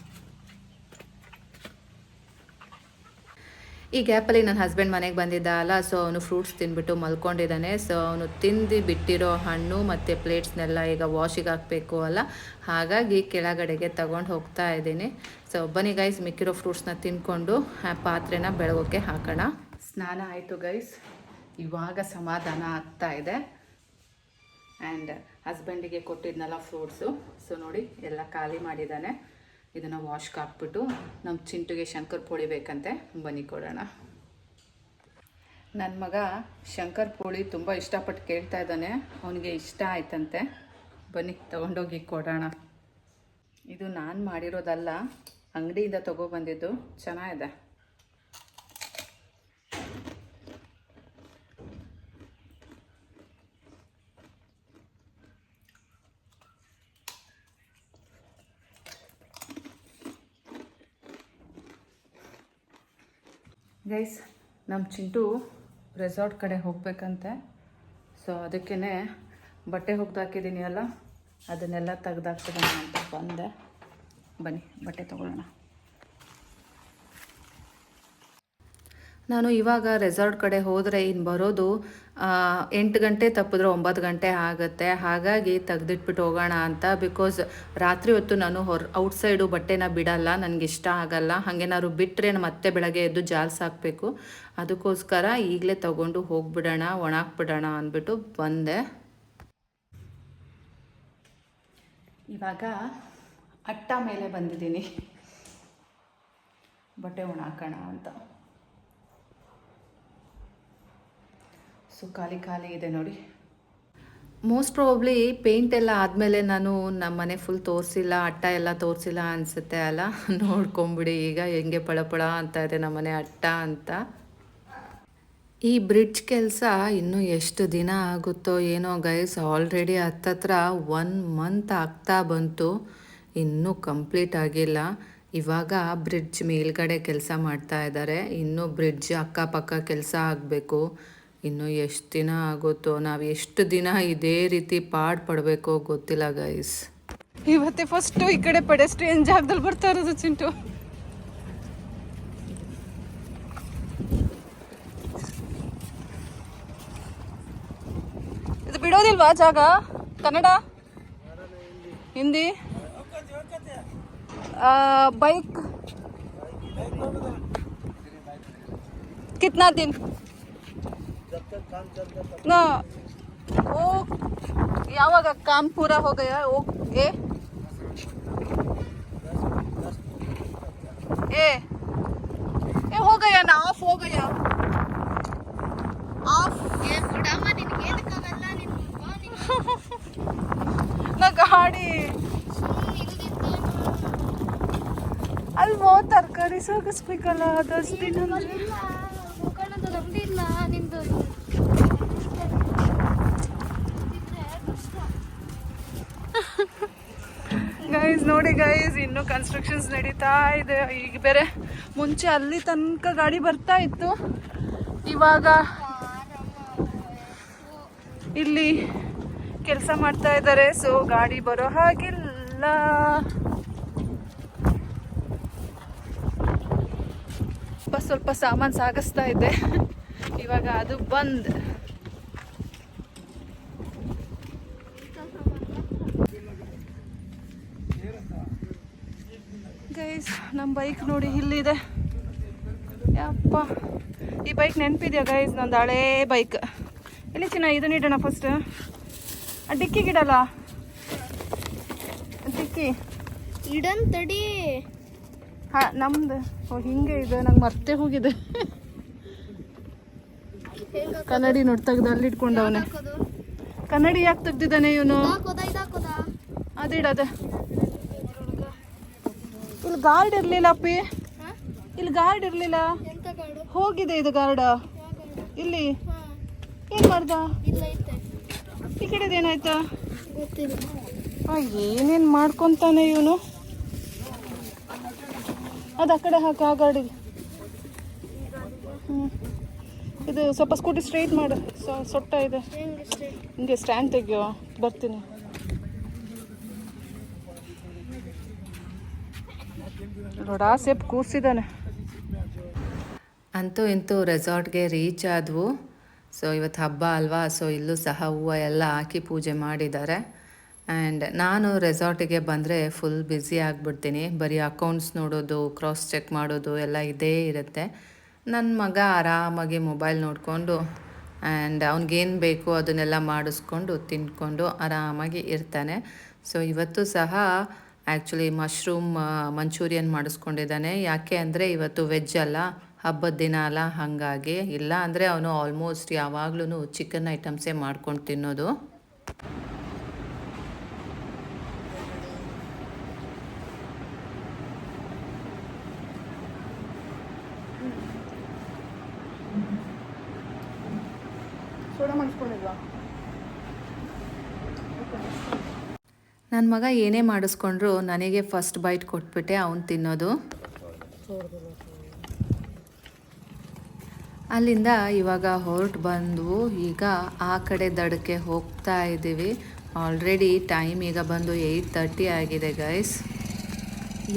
ಈ ಗ್ಯಾಪಲ್ಲಿ ನನ್ನ ಹಸ್ಬೆಂಡ್ ಮನೆಗೆ ಬಂದಿದ್ದ ಅಲ್ಲ, ಸೊ ಅವನು ಫ್ರೂಟ್ಸ್ ತಿಂದ್ಬಿಟ್ಟು ಮಲ್ಕೊಂಡಿದ್ದಾನೆ. ಸೊ ಅವನು ತಿಂದು ಬಿಟ್ಟಿರೋ ಹಣ್ಣು ಮತ್ತು ಪ್ಲೇಟ್ಸ್ನೆಲ್ಲ ಈಗ ವಾಶಿಗೆ ಹಾಕಬೇಕು ಅಲ್ಲ, ಹಾಗಾಗಿ ಕೆಳಗಡೆಗೆ ತಗೊಂಡು ಹೋಗ್ತಾ ಇದ್ದೀನಿ. ಸೊ ಬನ್ನಿ ಗೈಸ್, ಮಿಕ್ಕಿರೋ ಫ್ರೂಟ್ಸ್ನ ತಿಂದ್ಕೊಂಡು ಪಾತ್ರೆನ ಬೆಳಗೋಕ್ಕೆ ಹಾಕೋಣ. ಸ್ನಾನ ಆಯಿತು ಗೈಸ್, ಇವಾಗ ಸಮಾಧಾನ ಆಗ್ತಾ ಇದೆ. ಆ್ಯಂಡ್ ಹಸ್ಬೆಂಡಿಗೆ ಕೊಟ್ಟಿದ್ನಲ್ಲ ಫ್ರೂಟ್ಸು, ಸೊ ನೋಡಿ ಎಲ್ಲ ಖಾಲಿ ಮಾಡಿದ್ದಾನೆ. ಇದನ್ನು ವಾಶ್ಗೆ ಹಾಕ್ಬಿಟ್ಟು ನಮ್ಮ ಚಿಂಟುಗೆ ಶಂಕರ್ ಪೋಳಿ ಬೇಕಂತೆ, ಬನ್ನಿ ಕೊಡೋಣ. ನನ್ನ ಮಗ ಶಂಕರ್ ಪೋಳಿ ತುಂಬ ಇಷ್ಟಪಟ್ಟು ಕೇಳ್ತಾ ಇದ್ದಾನೆ. ಅವನಿಗೆ ಇಷ್ಟ ಆಯ್ತಂತೆ. ಬನ್ನಿ ತೊಗೊಂಡೋಗಿ ಕೊಡೋಣ. ಇದು ನಾನು ಮಾಡಿರೋದಲ್ಲ, ಅಂಗಡಿಯಿಂದ ತೊಗೊಬಂದಿದ್ದು. ಚೆನ್ನಾಗಿದೆ. ಗೈಸ್, ನಮ್ಮ ಚಿಂಟು ರೆಸಾರ್ಟ್ ಕಡೆ ಹೋಗಬೇಕಂತೆ. ಸೊ ಅದಕ್ಕೇ ಬಟ್ಟೆ ಒಗ್ದಾಕಿದ್ದೀನಿ ಅಲ್ಲ, ಅದನ್ನೆಲ್ಲ ತೆಗ್ದಾಕ್ತಿದ್ದಾನೆ ಅಂತ ಬಂದೆ. ಬನ್ನಿ ಬಟ್ಟೆ ತೊಗೊಳ್ಳೋಣ. ನಾನು ಇವಾಗ ರೆಸಾರ್ಟ್ ಕಡೆ ಹೋದರೆ ಇನ್ನು ಬರೋದು 8 ಗಂಟೆ ತಪ್ಪಿದ್ರೆ 9 ಗಂಟೆ ಆಗುತ್ತೆ. ಹಾಗಾಗಿ ತೆಗ್ದಿಟ್ಬಿಟ್ಟು ಹೋಗೋಣ ಅಂತ. ಬಿಕಾಸ್ ರಾತ್ರಿ ಹೊತ್ತು ನಾನು ಔಟ್ಸೈಡು ಬಟ್ಟೆನ ಬಿಡಲ್ಲ, ನನಗೆ ಇಷ್ಟ ಆಗಲ್ಲ. ಹಾಗೇನಾದ್ರು ಬಿಟ್ಟರೆ ಮತ್ತೆ ಬೆಳಗ್ಗೆ ಎದ್ದು ಜಾಲ್ಸಾಕಬೇಕು. ಅದಕ್ಕೋಸ್ಕರ ಈಗಲೇ ತೊಗೊಂಡು ಹೋಗಿಬಿಡೋಣ, ಒಣಾಕ್ಬಿಡೋಣ ಅಂದ್ಬಿಟ್ಟು ಬಂದೆ. ಇವಾಗ ಅಟ್ಟ ಮೇಲೆ ಬಂದಿದ್ದೀನಿ ಬಟ್ಟೆ ಒಣಾಕೋಣ ಅಂತ. ಸೊ ಖಾಲಿ ಇದೆ ನೋಡಿ. ಮೋಸ್ಟ್ ಪ್ರಾಬಬ್ಲಿ ಪೇಂಟ್ ಎಲ್ಲ ಆದಮೇಲೆ ನಾನು ನಮ್ಮ ಮನೆ ಫುಲ್ ತೋರಿಸಿಲ್ಲ, ಅಟ್ಟ ಎಲ್ಲ ತೋರಿಸಿಲ್ಲ ಅನಿಸುತ್ತೆ ಅಲ್ಲ. ನೋಡ್ಕೊಂಬಿಡಿ ಈಗ ಹೆಂಗೆ ಪಳಪಳ ಅಂತ ಇದೆ ನಮ್ಮನೆ ಅಟ್ಟ ಅಂತ. ಈ ಬ್ರಿಡ್ಜ್ ಕೆಲಸ ಇನ್ನೂ ಎಷ್ಟು ದಿನ ಆಗುತ್ತೋ ಏನೋ ಗೈಸ್. ಆಲ್ರೆಡಿ ಹತ್ತತ್ರ 1 ಮಂತ್ ಆಗ್ತಾ ಬಂತು, ಇನ್ನೂ ಕಂಪ್ಲೀಟ್ ಆಗಿಲ್ಲ. ಇವಾಗ ಬ್ರಿಡ್ಜ್ ಮೇಲ್ಗಡೆ ಕೆಲಸ ಮಾಡ್ತಾ ಇದ್ದಾರೆ. ಇನ್ನೂ ಬ್ರಿಡ್ಜ್ ಅಕ್ಕಪಕ್ಕ ಕೆಲಸ ಆಗಬೇಕು. ಇನ್ನು ಎಷ್ಟು ದಿನ ಆಗುತ್ತೋ, ನಾವು ಎಷ್ಟು ದಿನ ಇದೇ ರೀತಿ ಪಡಬೇಕೋ ಗೊತ್ತಿಲ್ಲ ಗೈಸ್. ಇವತ್ತೇ ಫಸ್ಟು ಈ ಕಡೆ ಪೆಡೆಸ್ಟ್ರಿಯನ್ ಜಾಗದಲ್ಲಿ ಬರ್ತಾ ಇರೋದು ಚಿಂಟು. ಇದು ಬಿಡೋದಿಲ್ವಾ ಜಾಗ? ಕನ್ನಡ, ಹಿಂದಿ, ಬೈಕ್ ಕಿತ್ನಾ ದಿನ ना वो यावग काम पूरा हो गया ओ ए ए ए हो गया ना, ऑफ हो गया, ऑफ ये ಬಿಡಮ್ಮ ನಿನಗೆ ಏನಕ್ಕಾಗಲ್ಲ ನಾ ಗಾಡಿ ಅಲ್ವೋ ತರಕಾರಿ ಸಾಗಿಸ್ಬೇಕಲ್ಲ, ಡಸ್ಟ್ಬಿನ್ ಇಲ್ಲ ನಿಂದು. ಗೈಸ್ ನೋಡಿ ಗೈಸ್, ಇನ್ನೂ ಕನ್ಸ್ಟ್ರಕ್ಷನ್ಸ್ ನಡೀತಾ ಇದೆ. ಈಗ ಬೇರೆ ಮುಂಚೆ ಅಲ್ಲಿ ತನಕ ಗಾಡಿ ಬರ್ತಾ ಇತ್ತು, ಇವಾಗ ಇಲ್ಲಿ ಕೆಲಸ ಮಾಡ್ತಾ ಇದ್ದಾರೆ. ಸೊ ಗಾಡಿ ಬರೋ ಹಾಗಿಲ್ಲ. ಸ್ವಲ್ಪ ಸಾಮಾನು ಸಾಗಿಸ್ತಾ ಇದ್ದೆ, ಇವಾಗ ಅದು ಬಂದ್. ಗೈಸ್ ನಮ್ಮ ಬೈಕ್ ನೋಡಿ ಇಲ್ಲಿದೆ. ಯಪ್ಪ, ಈ ಬೈಕ್ ನೆನಪಿದೆಯಾ ಗೈಸ್? ನಂದು ಹಳೇ ಬೈಕ್. ಎಲ್ಲಿ ಚಿನ್ನ ಇದನ್ನ ಇಡೋಣ ಫಸ್ಟ್. ಆ ಡಿಕ್ಕಿಗಿಡಲ್ಲ, ಡಿಕ್ಕಿ ಇಡನ್ ತಡಿ. ಹಾ ನಮ್ದು. ಓ ಹಿಂಗೆ ಇದೆ, ನಂಗೆ ಮತ್ತೆ ಹೋಗಿದೆ. ಕನ್ನಡಿ ನೋಡಿ ತೆಗ್ದು ಅಲ್ಲಿ ಇಟ್ಕೊಂಡವನೆ. ಕನ್ನಡಿ ಯಾಕೆ ತೆಗ್ದಿದ್ದಾನೆ ಇವನು? ಅದಿಡದ. ಇಲ್ಲಿ ಗಾರ್ಡ್ ಇರ್ಲಿಲ್ಲ ಅಪ್ಪಿ, ಇಲ್ಲಿ ಗಾರ್ಡ್ ಇರ್ಲಿಲ್ಲ, ಹೋಗಿದೆ ಇದು ಗಾರ್ಡ. ಇಲ್ಲಿ ಏನ್ ಮಾಡ್ದ? ಈ ಕಡೆದು ಏನಾಯ್ತಾ? ಏನೇನ್ ಮಾಡ್ಕೊಂತಾನೆ ಇವನು. ಅದು ಆ ಕಡೆ ಹಾಕು, ಆ ಗಾಡಿಗೆ. ಇದು ಸ್ವಲ್ಪ ಸ್ಕೂಟಿ ಸ್ಟ್ರೈಟ್ ಮಾಡು, ಸೊಟ್ಟ ಇದೆ. ಹಿಂಗೆ ಸ್ಟ್ಯಾಂಡ್ ತೆಗಿಯೋ, ಬರ್ತೀನಿ. ನೋಡ ಸೇಪ್ ಕೂರ್ಸಿದ್ದಾನೆ. ಅಂತೂ ಇಂತೂ ರೆಸಾರ್ಟ್ಗೆ ರೀಚ್ ಆದವು. ಸೊ ಇವತ್ತು ಹಬ್ಬ ಅಲ್ವಾ, ಸೊ ಇಲ್ಲೂ ಸಹ ಹೂವು ಎಲ್ಲ ಹಾಕಿ ಪೂಜೆ ಮಾಡಿದ್ದಾರೆ. ಆ್ಯಂಡ್ ನಾನು ರೆಸಾರ್ಟಿಗೆ ಬಂದರೆ ಫುಲ್ ಬ್ಯುಸಿ ಆಗಿಬಿಡ್ತೀನಿ. ಬರೀ ಅಕೌಂಟ್ಸ್ ನೋಡೋದು, ಕ್ರಾಸ್ ಚೆಕ್ ಮಾಡೋದು ಎಲ್ಲ ಇದೇ ಇರುತ್ತೆ. ನನ್ನ ಮಗ ಆರಾಮಾಗಿ ಮೊಬೈಲ್ ನೋಡಿಕೊಂಡು ಆ್ಯಂಡ್ ಅವ್ನಿಗೇನು ಬೇಕು ಅದನ್ನೆಲ್ಲ ಮಾಡಿಸ್ಕೊಂಡು ತಿಂದ್ಕೊಂಡು ಆರಾಮಾಗಿ ಇರ್ತಾನೆ. ಸೊ ಇವತ್ತು ಸಹ ಆ್ಯಕ್ಚುಲಿ ಮಶ್ರೂಮ್ ಮಂಚೂರಿಯನ್ ಮಾಡಿಸ್ಕೊಂಡಿದ್ದಾನೆ. ಯಾಕೆ ಅಂದರೆ ಇವತ್ತು ವೆಜ್ ಅಲ್ಲ, ಹಬ್ಬದ ದಿನ ಅಲ್ಲ, ಹಾಗಾಗಿ. ಇಲ್ಲ ಅಂದರೆ ಅವನು ಆಲ್ಮೋಸ್ಟ್ ಯಾವಾಗ್ಲೂ ಚಿಕನ್ ಐಟಮ್ಸೇ ಮಾಡ್ಕೊಂಡು ತಿನ್ನೋದು. ಸೋಡಾ ಮಾಡಿಸ್ಕೊಂಡಿಲ್ವಾ? ನನ್ನ ಮಗ ಏನೇ ಮಾಡಿಸ್ಕೊಂಡ್ರು ನನಗೆ ಫಸ್ಟ್ ಬೈಟ್ ಕೊಟ್ಬಿಟ್ಟೆ ಅವನು ತಿನ್ನೋದು. ಅಲ್ಲಿಂದ ಇವಾಗ ಹೊರಟು ಬಂದು ಈಗ ಆ ಕಡೆ ದಡಕ್ಕೆ ಹೋಗ್ತಾ ಇದ್ದೀವಿ. ಆಲ್ರೆಡಿ ಟೈಮ್ ಈಗ ಬಂದು 8:30 ಆಗಿದೆ ಗೈಸ್.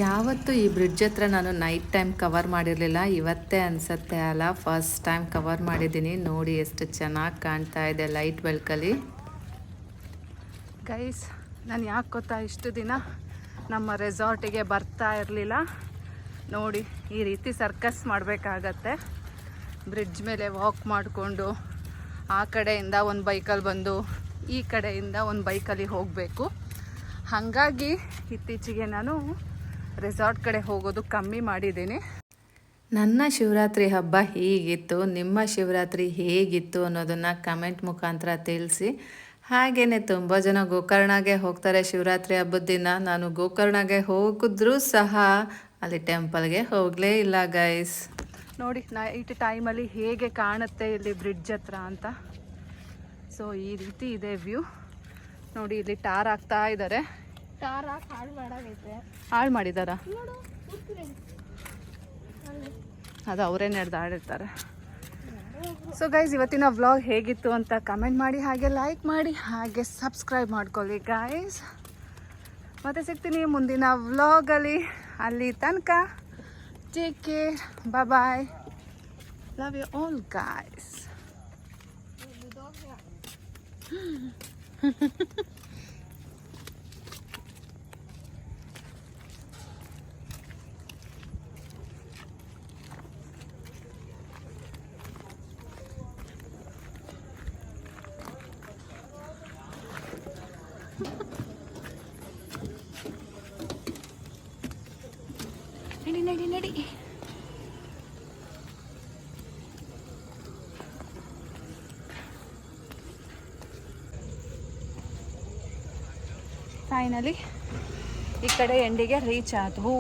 ಯಾವತ್ತೂ ಈ ಬ್ರಿಡ್ಜ್ ಹತ್ರ ನಾನು ನೈಟ್ ಟೈಮ್ ಕವರ್ ಮಾಡಿರಲಿಲ್ಲ, ಇವತ್ತೇ ಅನಿಸುತ್ತೆ ಅಲ್ಲ ಫಸ್ಟ್ ಟೈಮ್ ಕವರ್ ಮಾಡಿದ್ದೀನಿ. ನೋಡಿ ಎಷ್ಟು ಚೆನ್ನಾಗಿ ಕಾಣ್ತಾ ಇದೆ ಲೈಟ್ ಬೆಳಕಲ್ಲಿ. ಗೈಸ್, ನಾನು ಯಾಕೆ ಗೊತ್ತಾ ಇಷ್ಟು ದಿನ ನಮ್ಮ ರೆಸಾರ್ಟಿಗೆ ಬರ್ತಾ ಇರಲಿಲ್ಲ. ನೋಡಿ, ಈ ರೀತಿ ಸರ್ಕಸ್ ಮಾಡಬೇಕಾಗತ್ತೆ. ಬ್ರಿಡ್ಜ್ ಮೇಲೆ ವಾಕ್ ಮಾಡಿಕೊಂಡು ಆ ಕಡೆಯಿಂದ ಒಂದು ಬೈಕಲ್ಲಿ ಬಂದು ಈ ಕಡೆಯಿಂದ ಒಂದು ಬೈಕಲ್ಲಿ ಹೋಗಬೇಕು. ಹಾಗಾಗಿ ಇತ್ತೀಚೆಗೆ ನಾನು ರೆಸಾರ್ಟ್ ಕಡೆ ಹೋಗೋದು ಕಮ್ಮಿ ಮಾಡಿದ್ದೀನಿ. ನನ್ನ ಶಿವರಾತ್ರಿ ಹಬ್ಬ ಹೀಗಿತ್ತು, ನಿಮ್ಮ ಶಿವರಾತ್ರಿ ಹೇಗಿತ್ತು ಅನ್ನೋದನ್ನು ಕಮೆಂಟ್ ಮುಖಾಂತರ ತಿಳಿಸಿ. ಹಾಗೆಯೇ ತುಂಬ ಜನ ಗೋಕರ್ಣಗೆ ಹೋಗ್ತಾರೆ ಶಿವರಾತ್ರಿ ಹಬ್ಬದ ದಿನ. ನಾನು ಗೋಕರ್ಣಗೆ ಹೋಗಿದ್ರೂ ಸಹ ಅಲ್ಲಿ ಟೆಂಪಲ್ಗೆ ಹೋಗಲೇ ಇಲ್ಲ ಗೈಸ್. ನೋಡಿ ನೈಟ್ ಟೈಮಲ್ಲಿ ಹೇಗೆ ಕಾಣುತ್ತೆ ಇಲ್ಲಿ ಬ್ರಿಡ್ಜ್ ಹತ್ರ ಅಂತ. ಸೊ ಈ ರೀತಿ ಇದೆ ವ್ಯೂ. ನೋಡಿ ಇಲ್ಲಿ ಟಾರ್ ಹಾಕ್ತಾ ಇದ್ದಾರೆ. ಹಾಳು ಮಾಡಿದಾರ ಅದು ಅವರೇ ನಡೆದಾಡಿರ್ತಾರೆ. ಸೊ ಗೈಸ್, ಇವತ್ತಿನ ವ್ಲಾಗ್ ಹೇಗಿತ್ತು ಅಂತ ಕಮೆಂಟ್ ಮಾಡಿ, ಹಾಗೆ ಲೈಕ್ ಮಾಡಿ, ಹಾಗೆ ಸಬ್ಸ್ಕ್ರೈಬ್ ಮಾಡ್ಕೊಳ್ಳಿ ಗೈಸ್. ಮತ್ತೆ ಸಿಗ್ತೀನಿ ಮುಂದಿನ ವ್ಲಾಗಲ್ಲಿ. ಅಲ್ಲಿ ತನಕ take care, bye, love you all guys. ನಡಿ. ಫೈನಲಿ ಈ ಕಡೆ ಎಂಡಿಗೆ ರೀಚ್ ಆದವು.